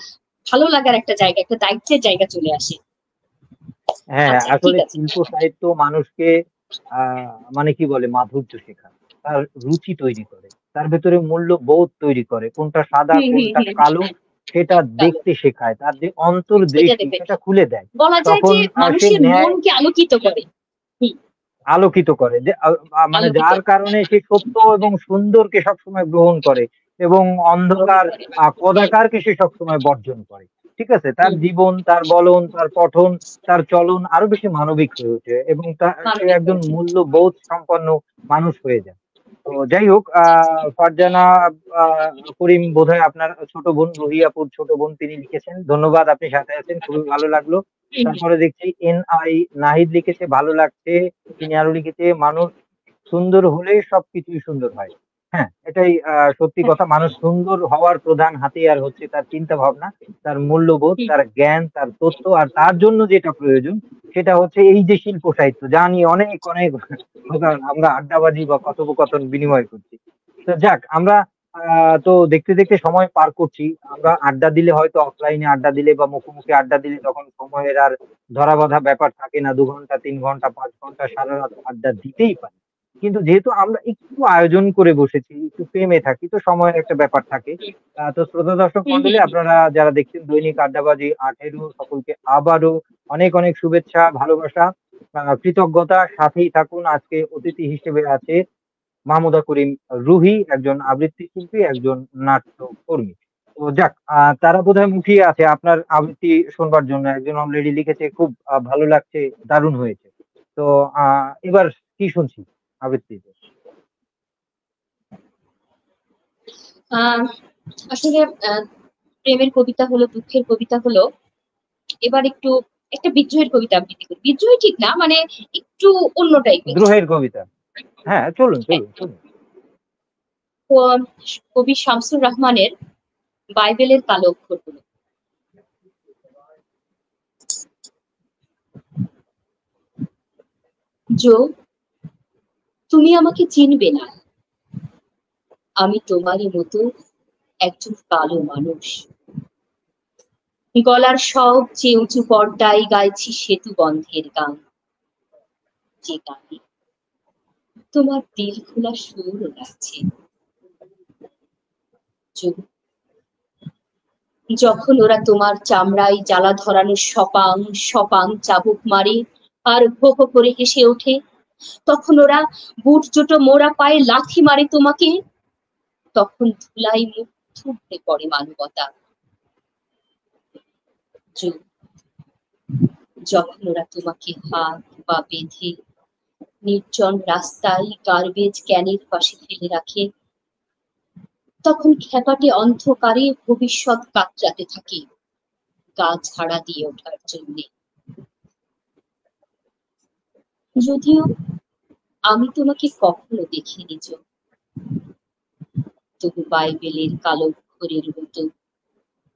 ভালো লাগার একটা জায়গা, একটা দায়িত্বের জায়গা চলে আসে। হ্যাঁ, আচ্ছা ঠিক আসলে আছে। শিল্প সাহিত্য মানুষকে মানে কি বলে মাধুর্য শেখায়, তার রুচি তৈরি করে, তার ভেতরে মূল্যবোধ তৈরি করে, কোনটা সাদা হুম হুম কোনটা হুম হুম। কালো সেটা কালো, দেখতে শেখায়, তার যে সেটা অন্তর্দৃষ্টি দেখবে সেটা খুলে দেয়। বলা যায় তখন যে সে মানুষের ন্যায় মনকে আলোকিত করে। হুম। আলোকিত করে, যে মানে আলোকিত যার কারণে সে সত্য এবং সুন্দরকে সবসময় গ্রহণ করে এবং গ্রহণ অন্ধকার করে। কদাকারকে সে সবসময় বর্জন করে। ঠিক আছে, তার হুম। জীবন, তার বলন, তার পঠন, তার চলন আরো বেশি মানবিক হয়ে ওঠে এবং সে মানবিক একজন হয়েছে। মূল্যবোধ সম্পন্ন মানুষ হয়ে যায়। তো যাই হোক, ফারজানা করিম বোধহয় আপনার ছোট বোন, রুহি আপুর ছোট বোন, তিনি লিখেছেন। ধন্যবাদ, আপনি সাথে আছেন, খুবই ভালো লাগলো। হুম হুম। তারপরে দেখছি NI নাহিদ লিখেছে, ভালো লাগছে। তিনি আরো লিখেছে, মানুষ সুন্দর হলে সবকিছুই সুন্দর হয়। হ্যাঁ, এটাই সত্যি কথা। মানুষ সুন্দর হওয়ার প্রধান হাতিয়ার হচ্ছে তার চিন্তা ভাবনা, তার মূল্যবোধ, হুম। তার জ্ঞান, তার তথ্য। আর তার জন্য যেটা প্রয়োজন সেটা হচ্ছে এই যে শিল্প সাহিত্য, যা নিয়ে অনেক অনেক আমরা আড্ডাবাজি বা কথোপকথন বিনিময় করছি। তো যাক, আমরা তো দেখতে দেখতে সময় পার করছি। আমরা আড্ডা দিলে হয়তো অফলাইনে আড্ডা দিলে বা মুখোমুখি আড্ডা দিলে তখন সময়ের আর ধরা বাঁধা ব্যাপার থাকে না। ২ ঘন্টা, ৩ ঘন্টা, ৫ ঘন্টা সারা রাত আড্ডা দিতেই পারি। কিন্তু যেহেতু আমরা একটু আয়োজন করে বসেছি, একটু ফেমে থাকি, তো সময়ের একটা ব্যাপার থাকে। তো শ্রোতা দর্শক হুম মন্ডলী, হুম হুম। আপনারা যারা দেখছেন দৈনিক আড্ডাবাজি 18, সকলকে আবারও অনেক অনেক শুভেচ্ছা, ভালোবাসা, কৃতজ্ঞতা। সাথেই থাকুন। আজকে অতিথি হিসেবে আছে মাহমুদা করিম রুহি, একজন আবৃত্তি শিল্পী, একজন নাট্যকর্মী। তো যাক, তারা বোধহয় মুখিয়ে আছে আপনার আবৃত্তি শোনবার জন্য। একজন অলরেডি লিখেছে, খুব ভালো লাগছে, দারুণ হয়েছে। তো এবার কি শুনছি আবৃত্তিতে? আহ আসলে আহ, প্রেমের কবিতা হলো, দুঃখের কবিতা হলো, এবার একটু একটা বিদ্রোহের কবিতা আবৃত্তি করি। বিদ্রোহী ঠিক না, মানে একটু অন্য টাইপের। দ্রোহের কবিতা। হ্যাঁ, চলুন চলুন চলুন। কবি শামসুর রাহমানের বাইবেলের কালো অক্ষরগুলো। জো, তুমি আমাকে চিনবে না, আমি তোমারই মতো একজন কালো মানুষ। গলার সবচেয়ে উঁচু পর্দায় গাইছি সেতু বন্ধের গান, যে গানে তোমার দিল খোলা সুর লাগছে। যখন ওরা তোমার চামড়ায় জ্বালা ধরানো সপাং সপাং চাবুক মারে আর ভো ভো করে হেসে ওঠে, তখন ওরা বুট জুটো মোড়া পায়ে লাথি মারে তোমাকে, তখন ধুলাই মুখ থুবড়ে পড়ে মানবতা। যখন ওরা তোমাকে হাত পা বেঁধে নির্জন রাস্তায় গার্বেজ ক্যানের পাশে ফেলে রাখে, তখন খ্যাপাটে অন্ধকারে ভবিষ্যৎ কাতরাতে থাকে গা ঝাড়া দিয়ে ওঠার জন্যে। যদিও আমি তোমাকে কখনো দেখিনি জো, তবু বাইবেলের কালো অক্ষরের মতো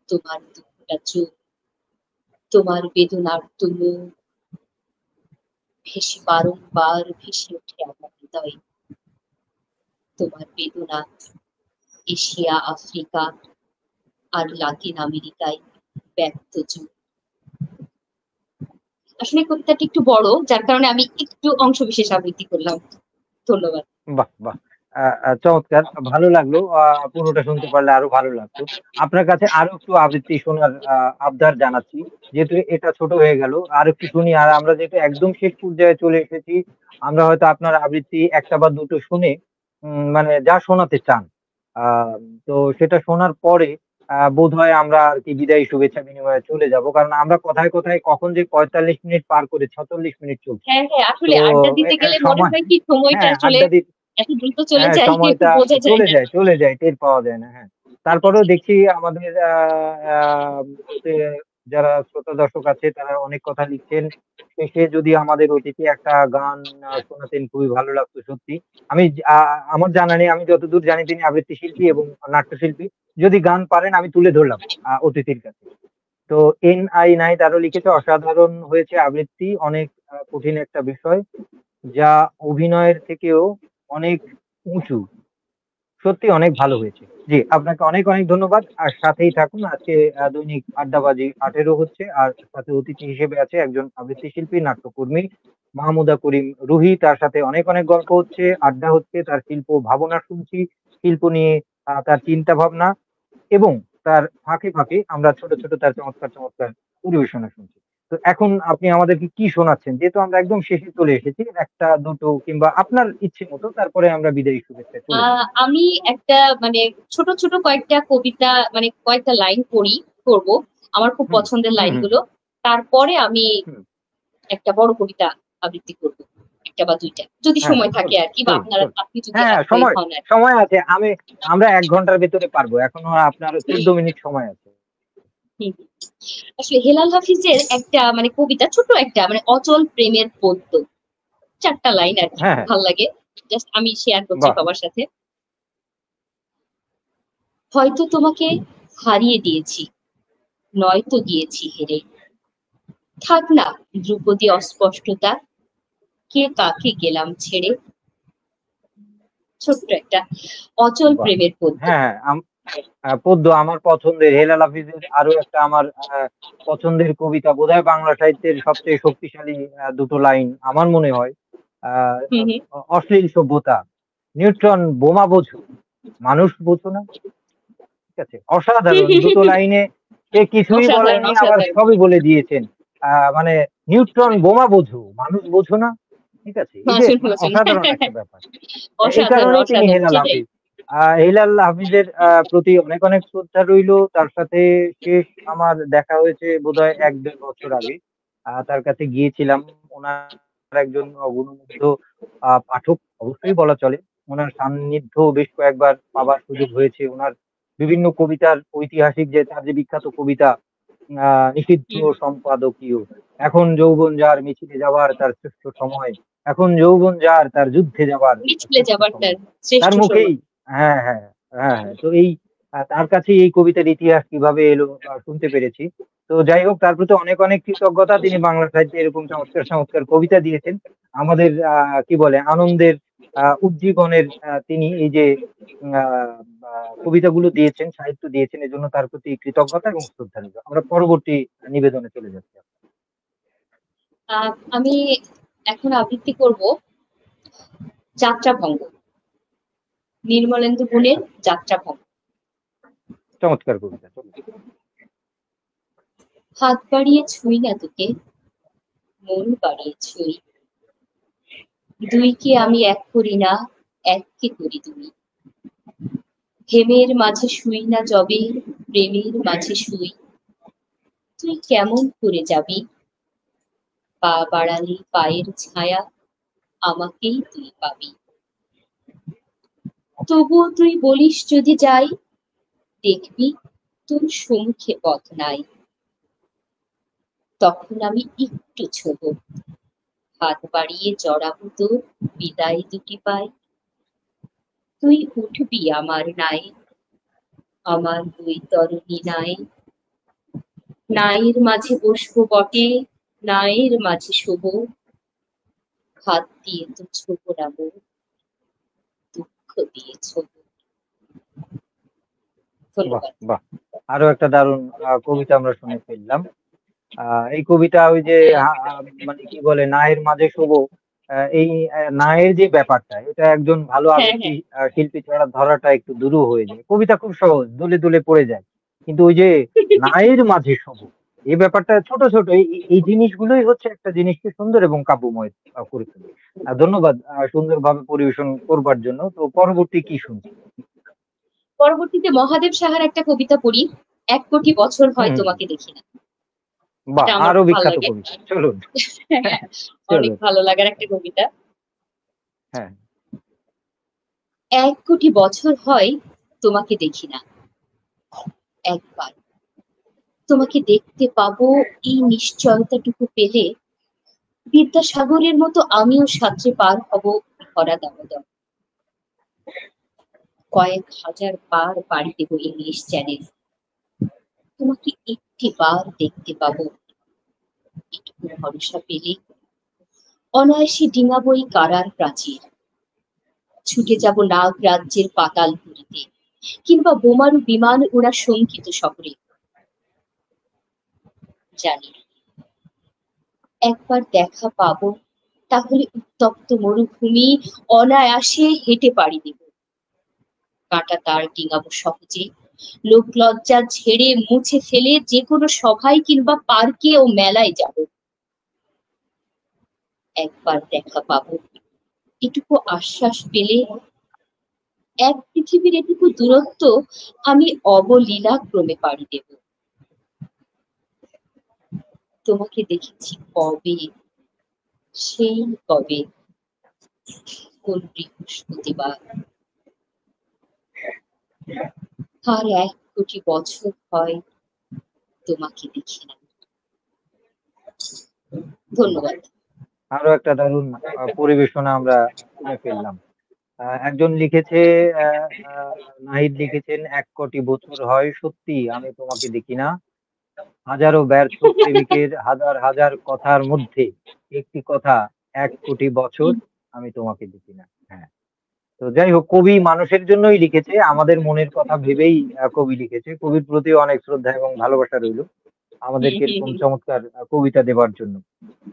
তোমার একটা চোখ, তোমার বেদনার তুলো ভেসে বারংবার ভেসে ওঠে আমার হৃদয়ে। তোমার বেদনা এশিয়া, আফ্রিকা আর লাতিন আমেরিকায় ব্যক্ত যুগ। আসলে কবিতাটি একটু বড়, যার কারণে আমি একটু অংশ বিশেষ আবৃত্তি করলাম। ধন্যবাদ। বাহ! বাহ! চমৎকার। ভালো লাগলো। পুরোটা শুনতে পারলে আরো ভালো লাগতো। আপনার কাছে আরো একটু আবৃত্তি শোনার আবদার জানাচ্ছি। যেহেতু এটা ছোট হয়ে গেল, আরেকটু শুনি। আর আমরা যেহেতু একদম শেষ পর্যায়ে চলে এসেছি, আমরা হয়তো আপনার আবৃত্তি ১ টা বা ২ টো শুনে মানে যা শোনাতে চান, আ তো সেটা শোনার পরে বোধহয় আমরা আরকি বিদায়ী শুভেচ্ছা বিনিময়ে চলে যাব। কারণ আমরা কথায়, কথায় কখন যে ৪৫ মিনিট পার করে ৪৬ মিনিট চলছে। হ্যাঁ, হ্যাঁ, তো আসলে আড্ডা দিতে গেলে মনে সময় হয় কি সময়টা হ্যাঁ, আসলে আড্ডা দিতে এত দ্রুত চলে হ্যাঁ, যায় সময়টা বোঝা যায় চলে না। যায়, চলে যায়। টের পাওয়া যায় না। হ্যাঁ। তারপরেও দেখছি আমাদের আ তে যারা শ্রোতা দর্শক আছে তারা অনেক কথা লিখছেন। শেষে যদি আমাদের অতিথি একটা গান শোনাতেন খুবই ভালো লাগতো সত্যি। আমি আমার জানা নেই, আমি যতদূর জানি তিনি আবৃত্তি শিল্পী এবং নাট্যশিল্পী। যদি গান পারেন আমি তুলে ধরলাম অতিথির কাছে। তো এন.আই. নাহিদ আরো লিখেছে, অসাধারণ হয়েছে আবৃত্তি। অনেক কঠিন একটা বিষয় যা অভিনয়ের থেকেও অনেক উঁচু। সত্যি অনেক ভালো হয়েছে। জি, আপনাকে অনেক, অনেক ধন্যবাদ। আর সাথেই থাকুন। আজকে দৈনিক আড্ডাবাজি ১৮ হচ্ছে। আর সাথে অতিথি হিসেবে আছে একজন আবৃত্তি শিল্পী, নাট্যকর্মী মাহমুদা করিম রুহি। তার সাথে অনেক, অনেক গল্প হচ্ছে, আড্ডা হচ্ছে। তার শিল্প ভাবনা শুনছি। শিল্প নিয়ে তার চিন্তা ভাবনা এবং তার ফাঁকে, ফাঁকে আমরা ছোট, ছোট তার চমৎকার, চমৎকার পরিবেশনা শুনছি। তো এখন আপনি আমাদেরকে কি শোনাচ্ছেন? যেহেতু আমরা একদম শেষে চলে এসেছি। ১ টা ২ টো কিংবা আপনার ইচ্ছে মতো তারপরে আমরা বিদায়ী শুভেচ্ছায় আ চলে যাব। আমি একটা মানে ছোট, ছোট কয়েকটা কবিতা মানে কয়েকটা লাইন করব। আমার খুব হুম, পছন্দের হুম, হুম, লাইনগুলো। তারপরে আমি হুম। একটা বড় কবিতা আবৃত্তি করব। ১ টা বা ২ টা। যদি হ্যাঁ, সময় থাকে চলুন, আরকি বা চলুন, চলুন। আপনি যদি হ্যাঁ, আগ্রহী হন আরকি। সময় আছে। আমরা ১ ঘন্টার ভেতরে পারবো। এখনো আপনার ১৪ মিনিট সময় আছে। হুম, হুম। আসলে হেলাল হাফিজের একটা মানে কবিতা, ছোট একটা মানে অচল প্রেমের পদ্য। ৪ টা লাইন আরকি হ্যাঁ, খুব হ্যাঁ। ভাল লাগে। জাস্ট আমি শেয়ার করছি বাহ! সবার সাথে। হয়তো তোমাকে হারিয়ে দিয়েছি, নয়তো গিয়েছি হেরে। থাক না ধ্রুপদী অস্পষ্টতা, কে কাকে গেলাম ছেড়ে। ছোট্ট একটা অচল বাহ! প্রেমের পদ্য। হ্যাঁ, হ্যাঁ। পদ্য আমার পছন্দের। হেলাল হাফিজের আরো একটা আমার পছন্দের কবিতা বোধহয় বাংলা সাহিত্যের সবচেয়ে শক্তিশালী ২ টো লাইন আমার মনে হয়। আ হুম, হুম। অশ্লীল সভ্যতা, নিউট্রন বোমা বোঝো, মানুষ বোঝো না। ঠিক আছে? অসাধারণ ২ টো লাইনে সে কিছুই অসাধারণ, বলেননি আবার অসাধারণ। সবই বলে দিয়েছেন। মানে নিউট্রন বোমা বোঝো, মানুষ বোঝো না। ঠিক আছে? এই যে বাসন মানে কোসন। অসাধারণ একটা ব্যাপার। এই অসাধারণ, কারণেই তিনি অসাধারণ হেলাল সেটাই। হাফিজ। হেলাল হাফিজের প্রতি অনেক, অনেক শ্রদ্ধা রইলো। তার সাথে শেষ আমার দেখা হয়েছে বোধহয় ১-১.৫ বছর আগে। তার কাছে গিয়েছিলাম। উনার একজন গুণমুগ্ধ পাঠক অবশ্যই বলা চলে। উনার সান্নিধ্য বেশ কয়েকবার পাবার সুযোগ হয়েছে। উনার বিভিন্ন কবিতার ঐতিহাসিক যে তার যে বিখ্যাত কবিতা আ নিষিদ্ধ হুম। সম্পাদকীয়। এখন যৌবন যার মিছিলে যাবার তার শ্রেষ্ঠ সময়। এখন যৌবন যার তার যুদ্ধে যাবার মিছিলে শ্রেষ্ঠ যাবার তার সময়। শ্রেষ্ঠ তার মুখেই সময়। হ্যাঁ, হ্যাঁ, হ্যাঁ, হ্যাঁ। তো এই তার কাছেই এই কবিতার ইতিহাস কিভাবে এলো শুনতে পেরেছি। তো যাই হোক তার প্রতি অনেক, অনেক কৃতজ্ঞতা। তিনি বাংলা সাহিত্যে এরকম চমৎকার, চমৎকার কবিতা দিয়েছেন। আমাদের কি বলে আনন্দের উজ্জীবনের তিনি এই যে আ আ কবিতাগুলো দিয়েছেন, সাহিত্য দিয়েছেন এজন্য তার প্রতি কৃতজ্ঞতা এবং শ্রদ্ধা রইল। আমরা পরবর্তী নিবেদনে চলে যাচ্ছি। আ আমি এখন আবৃত্তি করব যাত্রাভঙ্গ। নির্মলেন্দু গুণের যাত্রাভঙ্গ। চমৎকার কবিতা। চলুন। হাত বাড়িয়ে ছুঁই না তোকে, মন বাড়িয়ে ছুঁই। দুইকে আমি এক করি না, এককে করি দুই। হেমের মাঝে শুই না যবে, প্রেমের মাঝে শুই। তুই কেমন করে যাবি, পা বাড়ালে পায়ের ছায়া, আমাকেই তুই পাবি। তবুও তুই বলিস যদি যাই, দেখবি তোর সম্মুখে পথ নাই। তখন আমি একটু ছোট, হাত বাড়িয়ে জড়াবো তোর বিদায় দুটি পাই। তুই উঠবি আমার নাই, আমার বৈতরণী নাই। নাইর মাঝে বসবো বটে, নাইর মাঝে শোবো, হাত দিয়ে তো ছোবো না মো, দুঃখ দিয়ে ছোবো। বাহ ধন্যবাদ। বাহ, আরো একটা দারুণ কবিতা আমরা শুনে ফেললাম। এই কবিতা ওই যে মানে কি বলে, নায়ের মাঝে শুভ, এই নায়ের যে ব্যাপারটা, এটা একজন ভালো হ্যাঁ আবৃত্তি হ্যাঁ শিল্পী ছাড়া ধরাটা একটু দুরূহ হয়ে যায়। কবিতা খুব সহজ, দুলে দুলে পড়ে যায়, কিন্তু ওই যে নায়ের মাঝে শুভ, এই ব্যাপারটা ছোট ছোট এই জিনিসগুলোই হচ্ছে একটা জিনিসকে সুন্দর এবং কাব্যময় করে তোলে। ধন্যবাদ সুন্দরভাবে পরিবেশন করবার জন্য। তো পরবর্তী কি শুনছি? পরবর্তীতে মহাদেব সাহার একটা কবিতা পড়ি, ১ কোটি বছর হয় হুম, তোমাকে দেখি না। বাহ, এটা আমার আরো খুব ভালো বিখ্যাত লাগে। কবিতা, চলুন। হ্যাঁ, অনেক চলুন। ভালো লাগার একটা কবিতা। হ্যাঁ। ১ কোটি বছর হয় তোমাকে দেখি না, একবার তোমাকে দেখতে পাবো, এই নিশ্চয়তাটুকু পেলে বিদ্যাসাগরের মতো আমিও সাঁতরে পার হব ভরা দামোদর। কয়েক হাজার বার পাড়ি দেব ইংলিশ চ্যানেল, তোমাকে একটি বার দেখতে পাবো, এটুকু ভরসা পেলে অনায়াসে ডিঙাবো এই কারার প্রাচীর, ছুটে যাব নাগ রাজ্যের পাতাল পুরীতে, কিংবা বোমারু বিমান ওরা শঙ্কিত শহরে। জানি একবার দেখা পাবো, তাহলে উত্তপ্ত মরুভূমি অনায়াসে হেঁটে পাড়ি দেব, কাঁটা তার ডিঙাবো সহজে, লোক লজ্জা ঝেড়ে মুছে ফেলে যে কোনো সভায় কিংবা পার্কে ও মেলায় যাব। একবার দেখা পাবো, এটুকু আশ্বাস পেলে এক পৃথিবীর এটুকু দূরত্ব আমি অবলীলা ক্রমে পাড়ি দেব। তোমাকে দেখেছি কবে, সেই কবে, কোন বৃহস্পতিবার, আর ১ কোটি বছর হয় তোমাকে দেখি না। বাহ, ধন্যবাদ। আরো একটা দারুণ পরিবেশনা আমরা শুনে ফেললাম। একজন লিখেছে, আহ, আহ, নাহিদ লিখেছেন, ১ কোটি বছর হয় সত্যি আমি তোমাকে দেখি না, হাজারো ব্যর্থ প্রেমিকের হাজার হাজার কথার মধ্যে একটি কথা, ১ কোটি বছর আমি তোমাকে দেখি না। হ্যাঁ। তো যাই হোক, কবি মানুষের জন্যই লিখেছে, আমাদের মনের কথা ভেবেই কবি লিখেছে। কবির প্রতি অনেক শ্রদ্ধা এবং ভালোবাসা রইল আমাদেরকে এরকম চমৎকার কবিতা দেবার জন্য।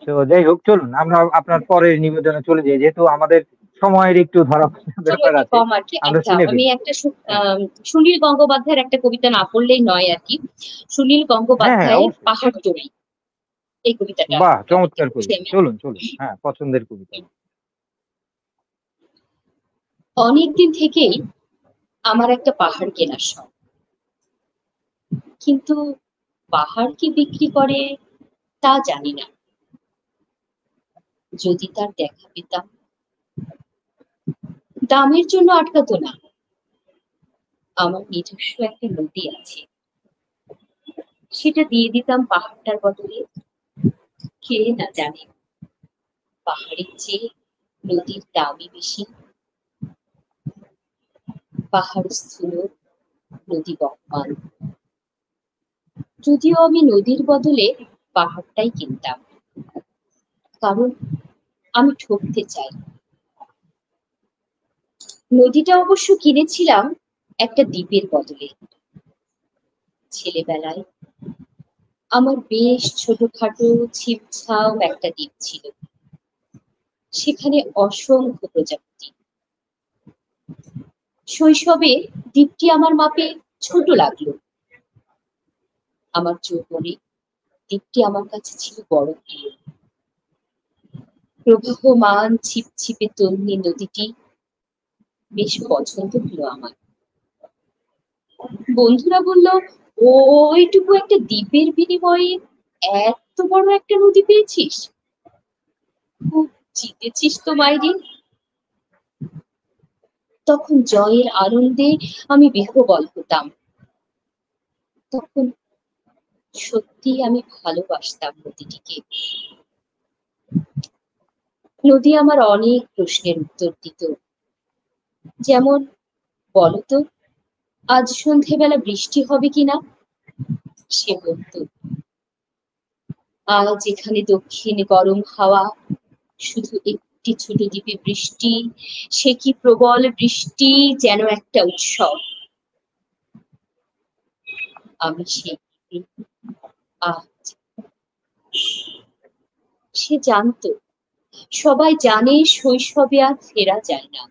তো যাই হোক, চলুন আমরা আপনার পরের নিবেদনে চলে যাই, যেহেতু আমাদের সময়ের একটু ধরা ব্যাপার সময়টা আছে, কম আর কি। আমরা আচ্ছা, শুনে আমি ফেলি। একটা হ্যাঁ, সুনীল গঙ্গোপাধ্যায়ের একটা কবিতা না পড়লেই নয় আর কি। সুনীল হ্যাঁ, হ্যাঁ, গঙ্গোপাধ্যায়ের অবশ্যই। পাহাড় চড়াই, এই কবিতাটা বাহ, আপনাকে চমৎকার বলছি কবিতা, আমি। চলুন চলুন, হ্যাঁ, পছন্দের কবিতা। অনেকদিন থেকেই আমার একটা পাহাড় কেনার শখ, কিন্তু পাহাড় কি বিক্রি করে তা জানি না। যদি তার দেখা পেতাম, দামের জন্য আটকাতো না। আমার নিজস্ব একটা নদী আছে, সেটা দিয়ে দিতাম পাহাড়টার বদলে। কে না জানে পাহাড়ের চেয়ে নদীর দামই বেশি। পাহাড় স্থূল, নদী বহমান। যদিও আমি নদীর বদলে পাহাড়টাই কিনতাম, কারণ আমি ঠকতে চাই। নদীটা অবশ্য কিনেছিলাম একটা দ্বীপের বদলে। ছেলেবেলায় আমার বেশ ছোটখাটো ছিপছাও একটা দ্বীপ ছিল, সেখানে অসংখ্য প্রজাপতি। শৈশবে দ্বীপটি আমার মাপে ছোট লাগলো, আমার যৌবনে দ্বীপটি আমার কাছে ছিল বড় প্রিয়। প্রবাহমান ছিপছিপে তন্বী নদীটি বেশ পছন্দ হলো আমার। বন্ধুরা বলল, ওইটুকু একটা দ্বীপের বিনিময়ে এত বড় একটা নদী পেয়েছিস, খুব জিতেছিস তো মাইরি। তখন জয়ের আনন্দে আমি বিহ্বল হতাম। তখন সত্যি আমি ভালোবাসতাম নদীটিকে। নদী আমার অনেক প্রশ্নের উত্তর দিত, যেমন, বলতো আজ সন্ধেবেলা বৃষ্টি হবে কিনা। সে বলতো, আজ এখানে দক্ষিণে গরম হাওয়া, শুধু একটি ছোট দ্বীপে বৃষ্টি, সে কি প্রবল বৃষ্টি, যেন একটা উৎসব। আমি সেই দ্বীপে আজ। সে জানতো, সবাই জানে শৈশবে আর ফেরা যায় না।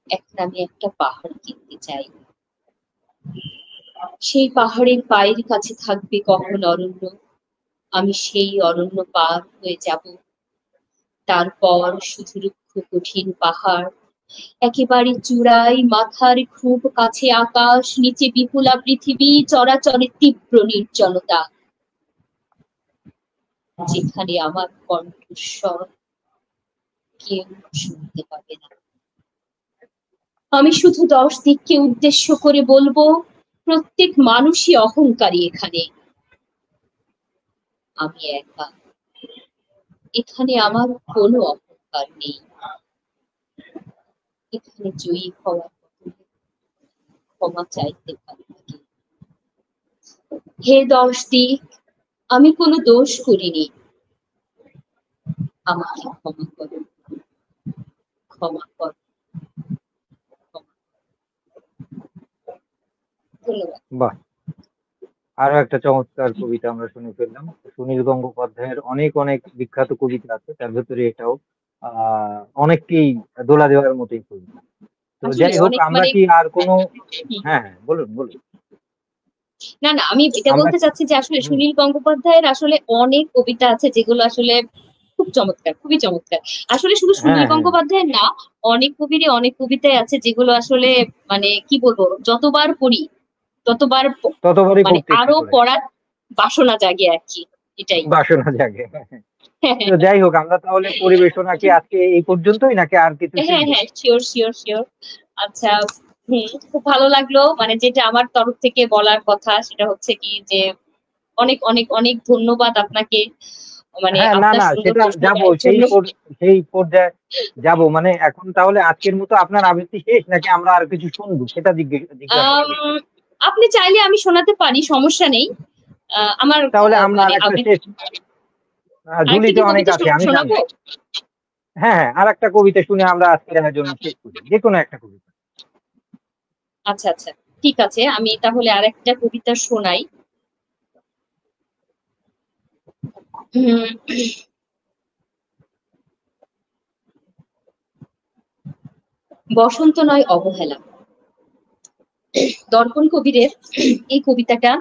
এখন আমি একটা পাহাড় কিনতে চাই, সেই পাহাড়ের পায়ের কাছে থাকবে কখন অরণ্য, আমি সেই অরণ্য পার হয়ে যাব। তারপর শুধু রুক্ষ কঠিন পাহাড়, একেবারে চূড়ায় মাথার খুব কাছে আকাশ, নিচে বিপুলা পৃথিবী, চরাচরে তীব্র নির্জনতা, যেখানে আমার কণ্ঠস্বর কেউ শুনতে পাবে না। আমি শুধু 10 দিককে উদ্দেশ্য করে বলবো, প্রত্যেক মানুষই অহংকারী এখানে। আমি একা, এখানে আমার কোনো অহংকার নেই। এখানে জয়ী হওয়ার বদলে ক্ষমা চাইতে ভালো লাগে। হে 10 দিক, আমি কোনো দোষ করিনি, আমাকে ক্ষমা করো, ক্ষমা করো, ক্ষমা। ধন্যবাদ। বাহ! আরো একটা চমৎকার কবিতা আমরা শুনে ফেললাম। সুনীল গঙ্গোপাধ্যায়ের অনেক অনেক বিখ্যাত কবিতা আছে, তার ভেতরে এটাও অনেককেই দোলা দেওয়ার মতোই কবিতা। তো আসলে যাই হোক, অনেক আমরা মানে কি আর কোনো হুম, হ্যাঁ, হ্যাঁ, বলুন, বলুন। না না, আমি এটা আমরা বলতে চাচ্ছি যে আসলে হুম, সুনীল গঙ্গোপাধ্যায়ের আসলে অনেক কবিতা আছে যেগুলো আসলে খুব চমৎকার, খুবই চমৎকার। আসলে শুধু সুনীল হ্যাঁ, হ্যাঁ, গঙ্গোপাধ্যায়ের না, অনেক কবিরই অনেক কবিতায় আছে যেগুলো আসলে মানে কি বলবো, যতবার পড়ি ততবার ততবারই মানে পড়তে ইচ্ছা আরো করে, পড়ার বাসনা জাগে আর কি, এটাই। বাসনা জাগে। তো যাই হোক, আমরা তাহলে পরিবেশনা কি আজকে এই পর্যন্তই নাকি আর কিছু হ্যাঁ শুনবো? হ্যাঁ, শিওর শিওর শিওর। আচ্ছা, খুব ভালো লাগলো, মানে যেটা আমার তরফ থেকে বলার কথা সেটা হচ্ছে কি যে অনেক অনেক অনেক ধন্যবাদ আপনাকে, মানে হ্যাঁ, না, আপনার না, সুন্দর সেটা যাবো, প্রশ্নের জন্য। সেই পর্যায়ে যাবো। মানে এখন তাহলে আজকের মতো আপনার আবৃত্তি শেষ নাকি আমরা আর কিছু শুনবো সেটা জিজ্ঞাসা আম, করি। আপনি চাইলে আমি শোনাতে পারি, সমস্যা নেই। আমার তাহলে আমরা মানে আরেকটা শেষ, আবৃত্তি, আরেকটা ঝুলিতে কি অনেক কবিতা আছে আমি জানি। শোনাবো? হ্যাঁ, হ্যাঁ, আরেকটা কবিতা শুনে আমরা আজকের আয়োজন শেষ করি, যে কোনো একটা কবিতা। আচ্ছা আচ্ছা, ঠিক আছে, আমি তাহলে আরেকটা কবিতা শোনাই। উম, বসন্ত নয় অবহেলা। দর্পণ কবিরের এই কবিতাটা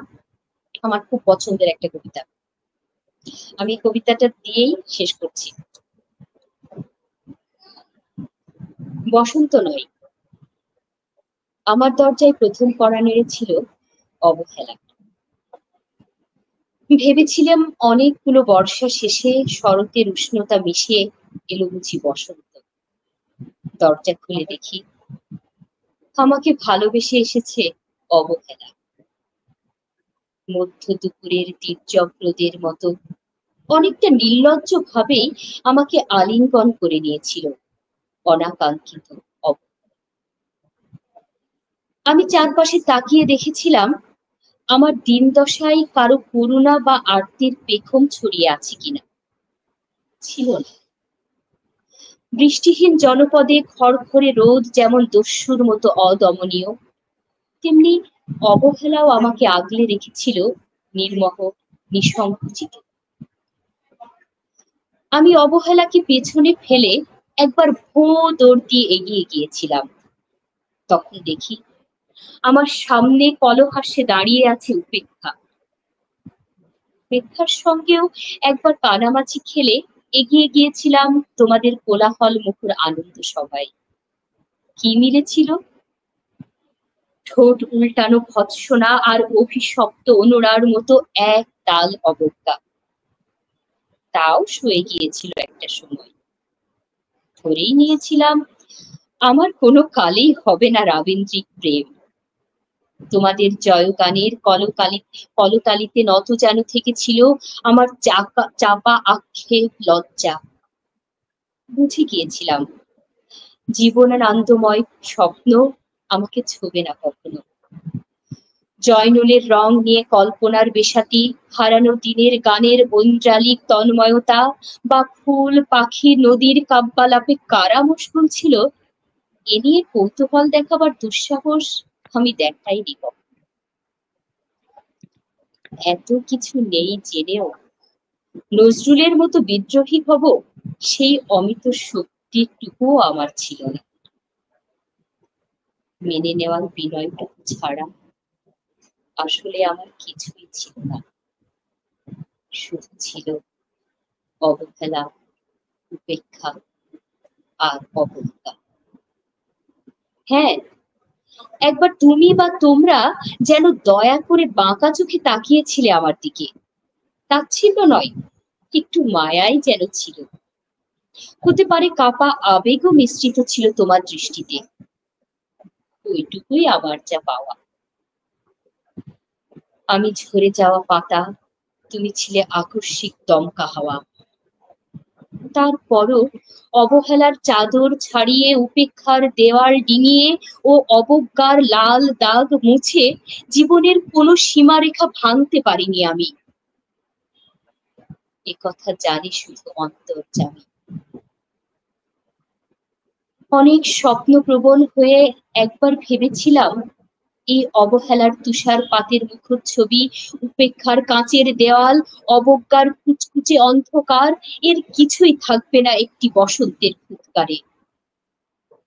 আমার খুব পছন্দের একটা কবিতা। আমি এই কবিতাটা দিয়েই শেষ করছি। বসন্ত নয়, আমার দরজায় প্রথম কড়া নেড়েছিল অবহেলা। ভেবেছিলাম অনেকগুলো বর্ষা শেষে শরতের উষ্ণতা মিশিয়ে এলো বুঝি বসন্ত। দরজা খুলে দেখি আমাকে ভালোবেসে এসেছে অবহেলা। মধ্য দুপুরের তীর্যক রোদের মতো অনেকটা নির্লজ্জ ভাবেই আমাকে আলিঙ্গন করে নিয়েছিল অনাকাঙ্ক্ষিত অবহেলা। আমি চারপাশে তাকিয়ে দেখেছিলাম আমার দিন দশায় কারো করুণা বা আরতির পেখম ছড়িয়ে আছে কিনা। ছিল না। বৃষ্টিহীন জনপদে খড়খড়ে রোদ যেমন দস্যুর মতো অদমনীয়, তেমনি অবহেলাও আমাকে আগলে রেখেছিল নির্মহ নিঃসংকোচিত। আমি অবহেলাকে পেছনে ফেলে একবার ভোঁ দৌড় দিয়ে এগিয়ে গিয়েছিলাম। তখন দেখি আমার সামনে কলহাস্যে দাঁড়িয়ে আছে উপেক্ষা। উপেক্ষার সঙ্গেও একবার কানামাছি খেলে এগিয়ে গিয়েছিলাম তোমাদের কোলাহল মুখর আনন্দ সভায়। কি মিলেছিল? ঠোঁট উল্টানো ভৎসনা আর অভিশপ্ত অনুরার মতো এক তাল অবজ্ঞা। তাও সয়ে গিয়েছিল একটা সময়। ধরেই নিয়েছিলাম আমার কোনো কালেই হবে না রাবীন্দ্রিক প্রেম। তোমাদের জয়গানের কলতালিতে নত যেন থেকেছিল আমার চাপা আক্ষেপ লজ্জা। বুঝে গিয়েছিলাম জীবনানন্দময় স্বপ্ন আমাকে ছোবে না কখনো। জয়নুলের রং নিয়ে কল্পনার বেশাতি, হারানো দিনের গানের ঐন্দ্রালিক তন্ময়তা, বা ফুল পাখি নদীর কাব্যালাপে কারা মশগুল ছিল, এ নিয়ে কৌতূহল দেখাবার দুঃসাহস আমি দেখাইনি কখনো। এত কিছু নেই জেনেও নজরুলের মতো বিদ্রোহী হব, সেই অমিত শক্তিটুকুও আমার ছিল না। মেনে নেওয়ার বিনয়টুকু ছাড়া আসলে আমার কিছুই ছিল না, শুধু ছিল অবহেলা, উপেক্ষা আর অবজ্ঞা। হ্যাঁ, একবার তুমি বা তোমরা যেন দয়া করে বাঁকা চোখে তাকিয়েছিলে আমার দিকে। তাচ্ছিল্য নয়, একটু মায়াই যেন ছিল। হতে পারে কাপা আবেগও মিশ্রিত ছিল তোমার দৃষ্টিতে। ওইটুকুই আমার যা পাওয়া। আমি ঝরে যাওয়া পাতা, তুমি ছিলে আকস্মিক দমকা হাওয়া। তারপরও অবহেলার চাদর ছাড়িয়ে, উপেক্ষার দেওয়াল ডিঙিয়ে ও অবজ্ঞার লাল দাগ মুছে জীবনের কোনো সীমারেখা ভাঙতে পারিনি আমি। একথা জানি শুধু অন্তর্যামী। অনেক স্বপ্নপ্রবণ হয়ে একবার ভেবেছিলাম, এই অবহেলার তুষারপাতের মুখচ্ছবি, উপেক্ষার কাঁচের দেওয়াল, অবজ্ঞার কুচকুচে অন্ধকার, এর কিছুই থাকবে না একটি বসন্তের ফুৎকারে।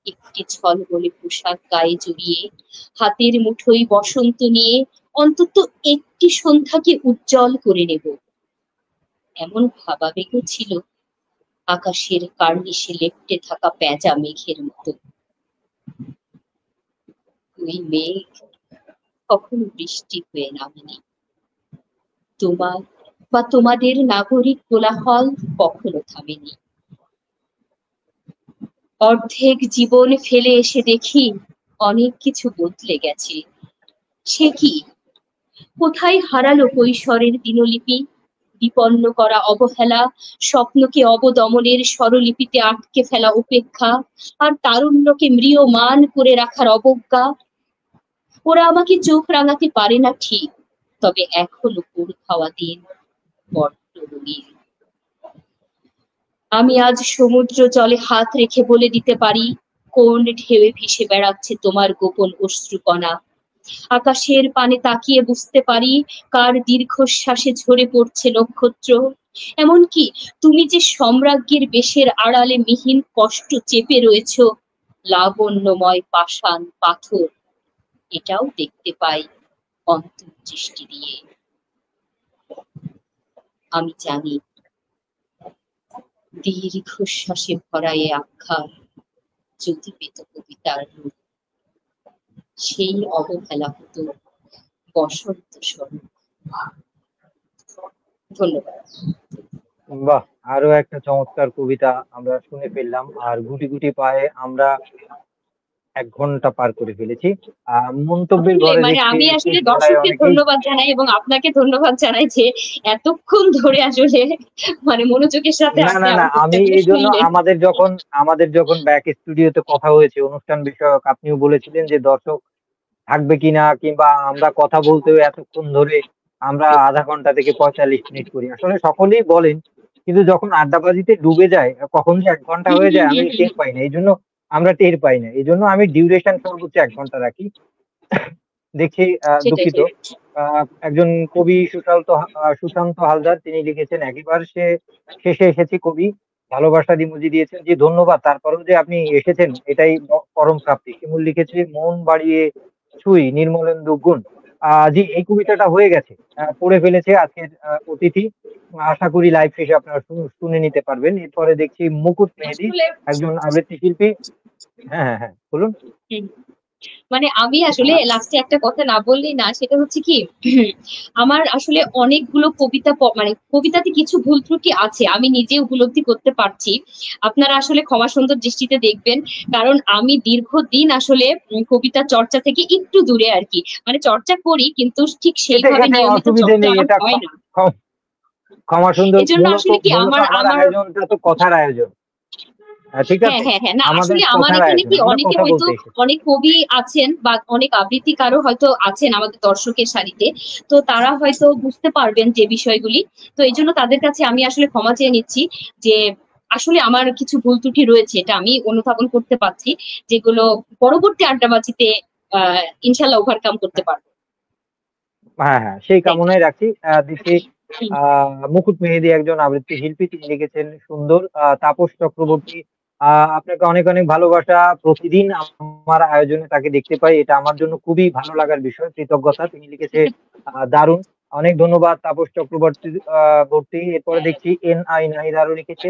একটি ছলবলে পোশাক গায়ে জড়িয়ে, হাতের মুঠোয় বসন্ত নিয়ে অন্তত একটি সন্ধ্যাকে উজ্জ্বল করে নেব, এমন ভাবাবেগও ছিল আকাশের কার্নিশে লেপ্টে থাকা পেঁজা মেঘের মতো। ওই মেঘ কখনো বৃষ্টি হয়ে নামেনি, তোমার বা তোমাদের নাগরিক কোলাহল কখনো থামেনি। অর্ধেক জীবন ফেলে এসে দেখি অনেক কিছু বদলে গেছে। সে কি? কোথায় হারালো কৈশোরের দিনলিপি, বিপন্ন করা অবহেলা, স্বপ্নকে অবদমনের স্বরলিপিতে আটকে ফেলা উপেক্ষা, আর তারুণ্যকে ম্রিয়মান করে রাখার অবজ্ঞা? ওরা আমাকে চোখ রাঙাতে পারে না ঠিক, তবে এখনো পোড় খাওয়া দিন বড্ড রঙিন। আমি আজ সমুদ্র জলে হাত রেখে বলে দিতে পারি, কোন ঢেউয়ে ভেসে বেড়াচ্ছে তোমার গোপন অশ্রুকণা। আকাশের পানে তাকিয়ে বুঝতে পারি, কার দীর্ঘশ্বাসে ঝরে পড়ছে নক্ষত্র। এমনকি তুমি যে সম্রাজ্ঞীর বেশের আড়ালে মিহিন কষ্ট চেপে রয়েছ, লাবণ্যময় পাষাণ পাথর, এটাও দেখতে পাই অন্তর্দৃষ্টি দিয়ে। আমি জানি দীর্ঘশ্বাসে ভরা এ আখ্যান যদি পেত কবিতার রূপ, সেই অবহেলা হতো বসন্ত স্বরূপ। ধন্যবাদ। বাহ, আরো একটা চমৎকার কবিতা আমরা শুনে ফেললাম, আর গুটি গুটি পায়ে আমরা 1 ঘন্টা পার করে ফেলেছি। মন্তব্যের ঘরে মানে দেখছি আমি আসলে শেষ বেলায় দর্শককে অনেকেই। ধন্যবাদ জানাই এবং আপনাকে ধন্যবাদ জানাই যে এতক্ষণ ধরে আসলে মানে মনোযোগের সাথে না আপনি না না, আমার আমি বক্তব্যগুলো এই জন্য শুনলেন। আমাদের যখন ব্যাক স্টুডিওতে কথা হয়েছে অনুষ্ঠান বিষয়ক, আপনিও বলেছিলেন যে দর্শক থাকবে কিনা, কিংবা আমরা কথা বলতেও এতক্ষণ ধরে আমরা আধা ঘন্টা থেকে 45 মিনিট করি, আসলে সকলেই বলেন, কিন্তু যখন আড্ডাবাজিতে ডুবে যায় কখন যে 1 ঘন্টা হুম, হয়ে হুম, যায় আমি হুম, হুম। টের পাই না। এই জন্য আমরা টের পাই না, এই জন্য আমি ডিউরেশন সর্বোচ্চ 1 ঘন্টা রাখি। দেখছি সেটাই দুঃখিত। একজন কবি সুশান্ত হালদার, তিনি লিখেছেন, একেবারে শেষে এসেছি কবি, ভালোবাসার ইমোজি দিয়েছেন, জি ধন্যবাদ, তারপরেও যে আপনি এসেছেন এটাই পরম প্রাপ্তি। শিমুল লিখেছে, মন বাড়িয়ে ছুঁই নির্মলেন্দু গুণ। জি, এই কবিতাটা হয়ে গেছে, পড়ে ফেলেছে আজকের অতিথি। আশা করি লাইভ শেষে আপনারা শুনে নিতে পারবেন। এরপরে দেখছি মুকুট মেহেদি, আসলে একজন আবৃত্তি শিল্পী। হ্যাঁ হ্যাঁ হ্যাঁ, বলুন। হুম, মানে আমি আসলে লাস্টে একটা কথা না বললেই না, সেটা হচ্ছে কি আমার আসলে অনেকগুলো কবিতা মানে কবিতাতে কিছু ভুল ত্রুটি আছে, আমি নিজে উপলব্ধি করতে পারছি। আপনারা আসলে ক্ষমা সুন্দর দৃষ্টিতে দেখবেন, কারণ আমি দীর্ঘদিন আসলে কবিতা চর্চা থেকে একটু দূরে আর কি, মানে চর্চা করি কিন্তু ঠিক এতে সেইভাবে এতে নিয়মিত অসুবিধে চর্চা নেই, আমার এটা হয় না। ক্ষমা সুন্দর। এজন্য মূলত আসলে কি মূলত আমার আমার আমার আয়োজনটা তো কথার আয়োজন। ঠিক হ্যাঁ, আছে? হ্যাঁ, হ্যাঁ। না আমাদের আসলে আমার কথার এখানে আয়োজন, কি আমরা অনেকে কথা হয়তো বলতে এসেছি। অনেক কবি আছেন বা অনেক আবৃত্তিকারও হয়তো আছেন আমাদের দর্শকের সারিতে। তো তারা হয়তো বুঝতে পারবেন যে বিষয়গুলি। তো এইজন্য তাদের কাছে আমি আসলে ক্ষমা চেয়ে নিচ্ছি যে আসলে আমার কিছু ভুল ত্রুটি রয়েছে। এটা আমি অনুধাবন করতে পারছি। যেগুলো পরবর্তী আড্ডাবাজিতে আ ইনশাআল্লাহ ওভারকাম করতে পারব। হ্যাঁ, হ্যাঁ, সেই থ্যাংক কামনাই রাখছি। দিচ্ছি ইউ। আ মুকুট মেহেদী একজন আবৃত্তি শিল্পী। তিনি লিখেছেন সুন্দর। তাপস চক্রবর্তী, আ আপনাকে অনেক, অনেক ভালোবাসা। প্রতিদিন আমার আয়োজনে তাকে দেখতে পাই। এটা আমার জন্য খুবই ভালো লাগার বিষয়। কৃতজ্ঞতা। তিনি লিখেছে দারুণ। অনেক ধন্যবাদ তাপস চক্রবর্তী বর্তী। এরপরে দেখছি এন.আই. নাহিদ আরো লিখেছে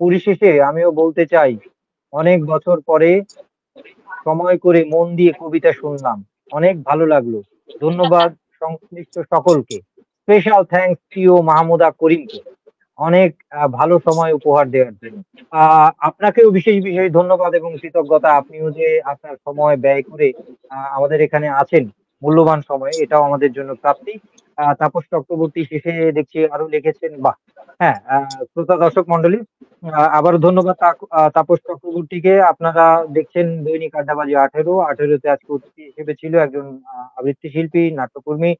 পরিশেষে আমিও বলতে চাই, অনেক বছর পরে সময় করে মন দিয়ে কবিতা শুনলাম। অনেক ভালো লাগলো। ধন্যবাদ সংশ্লিষ্ট সকলকে। স্পেশাল থ্যাংকস প্রিয় মাহমুদা করিমকে। অনেক ভালো সময় উপহার দেওয়ার জন্য। আ আপনাকেও বিশেষ, বিশেষ ধন্যবাদ এবং কৃতজ্ঞতা। আপনিও যে আপনার সময় ব্যয় করে আমাদের এখানে আছেন, মূল্যবান সময়ে, এটাও আমাদের জন্য প্রাপ্তি। তাপস চক্রবর্তী শেষে দেখছি আরো লিখেছেন, বাহ! হ্যাঁ, শ্রোতা দর্শক মন্ডলী, আবারও ধন্যবাদ তাপস চক্রবর্তীকে। আপনারা দেখছেন দৈনিক আড্ডাবাজি 18। 18 তে আজকে অতিথি হিসেবে ছিল একজন আবৃত্তি শিল্পী, নাট্যকর্মী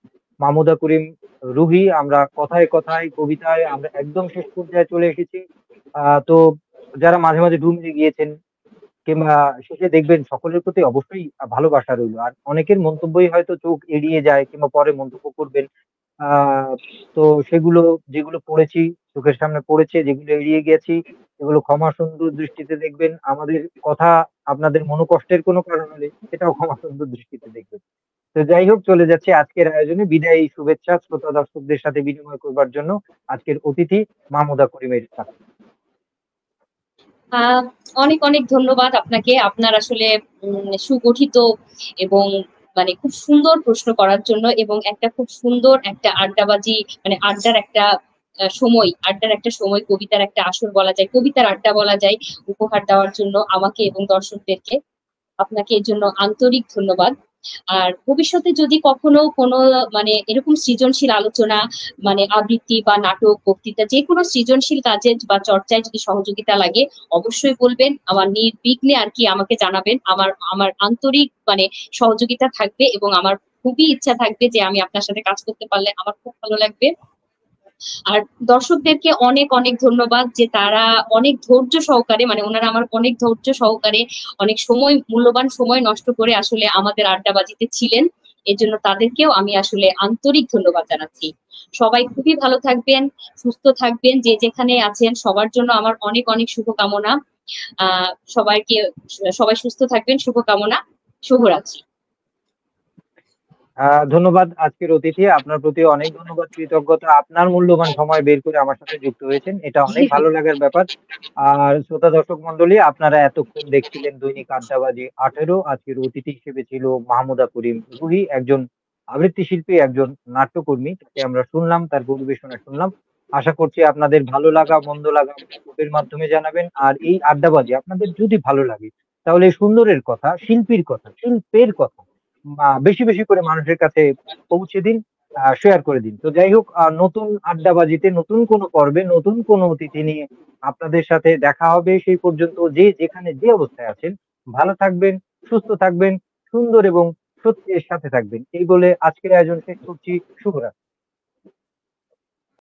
মাহমুদা করিম রুহি। আমরা কথায়, কথায়, কবিতায় আমরা একদম শেষ পর্যায়ে চলে এসেছি। তো যারা মাঝে, মাঝে ডুব দিয়ে গিয়েছেন কিংবা শেষে দেখবেন, সকলের প্রতি অবশ্যই ভালোবাসা রইলো। আর অনেকের মন্তব্যই হয়তো চোখ এড়িয়ে যায় কিংবা পরে মন্তব্য করবেন। আ তো সেগুলো, যেগুলো পড়েছি, চোখের সামনে পড়েছে, যেগুলো এড়িয়ে গেছি, সেগুলো ক্ষমা সুন্দর দৃষ্টিতে দেখবেন। আমাদের কথা আপনাদের মনোকষ্টের কোনো কারণ হলে সেটাও ক্ষমা সুন্দর দৃষ্টিতে দেখবেন। তো যাই হোক, চলে যাচ্ছি আজকের আয়োজনে। বিদায়ী শুভেচ্ছা শ্রোতা দর্শকদের সাথে বিনিময় করবার জন্য আজকের অতিথি মাহমুদা করিমের কাছে। আ অনেক, অনেক ধন্যবাদ আপনাকে। আপনার আসলে সুগঠিত এবং মানে খুব সুন্দর প্রশ্ন করার জন্য এবং একটা খুব সুন্দর একটা আড্ডাবাজি মানে আড্ডার একটা সময় কবিতার একটা আসর বলা যায়, কবিতার আড্ডা বলা যায়, উপহার দেওয়ার জন্য আমাকে এবং দর্শকদেরকে। আপনাকে এর জন্য আন্তরিক ধন্যবাদ। আর ভবিষ্যতে যদি কখনো কোনো মানে এরকম সৃজনশীল আলোচনা মানে আবৃত্তি বা নাটক, বক্তৃতা যেকোনো সৃজনশীল কাজে বা চর্চায় যদি সহযোগিতা লাগে অবশ্যই বলবেন। আমার নির্বিঘ্নে আরকি আমাকে জানাবেন। আমার আমার আন্তরিক মানে সহযোগিতা থাকবে এবং আমার খুবই ইচ্ছা থাকবে যে আমি আপনার সাথে কাজ করতে পারলে আমার খুব ভালো লাগবে। আর দর্শকদেরকে অনেক, অনেক ধন্যবাদ যে তারা অনেক ধৈর্য সহকারে মানে উনারা আমার অনেক ধৈর্য সহকারে অনেক সময় মূল্যবান সময় নষ্ট করে আসলে আমাদের আড্ডাবাজিতে ছিলেন। এজন্য তাদেরকেও আমি আসলে আন্তরিক ধন্যবাদ জানাচ্ছি। সবাই খুবই ভালো থাকবেন, সুস্থ থাকবেন। যে যেখানে আছেন সবার জন্য আমার অনেক, অনেক শুভকামনা। আ সবাইকে সবাই সুস্থ থাকবেন, শুভকামনা। শুভরাত্রি। ধন্যবাদ আজকের অতিথি। আপনার প্রতি অনেক ধন্যবাদ, কৃতজ্ঞতা। আপনার মূল্যবান সময় বের করে আমার সাথে যুক্ত হয়েছেন। এটা অনেক ভালো লাগার ব্যাপার। আর শ্রোতা দর্শক মন্ডলী, আপনারা এতক্ষণ দেখছিলেন দৈনিক আড্ডাবাজি 18। আজকের অতিথি হিসেবে ছিল মাহমুদা করিম রুহি, একজন আবৃত্তি শিল্পী, একজন নাট্যকর্মী। তাকে আমরা শুনলাম, তার পরিবেশনা শুনলাম। আশা করছি আপনাদের ভালো লাগা, মন্দ লাগা মন্তব্যের মাধ্যমে জানাবেন। আর এই আড্ডাবাজি আপনাদের যদি ভালো লাগে, তাহলে সুন্দরের কথা, শিল্পীর কথা, শিল্পের কথা বেশি, বেশি করে মানুষের কাছে পৌঁছে দিন, শেয়ার করে দিন। তো যাই হোক, নতুন আড্ডাবাজিতে, নতুন কোনো পর্বে, নতুন কোনো অতিথি নিয়ে আপনাদের সাথে দেখা হবে। সেই পর্যন্ত যে যেখানে যে অবস্থায় আছেন, ভালো থাকবেন, সুস্থ থাকবেন, সুন্দর এবং সত্যের সাথে থাকবেন। এই বলে আজকের আয়োজন শেষ করছি। শুভরাত্রি।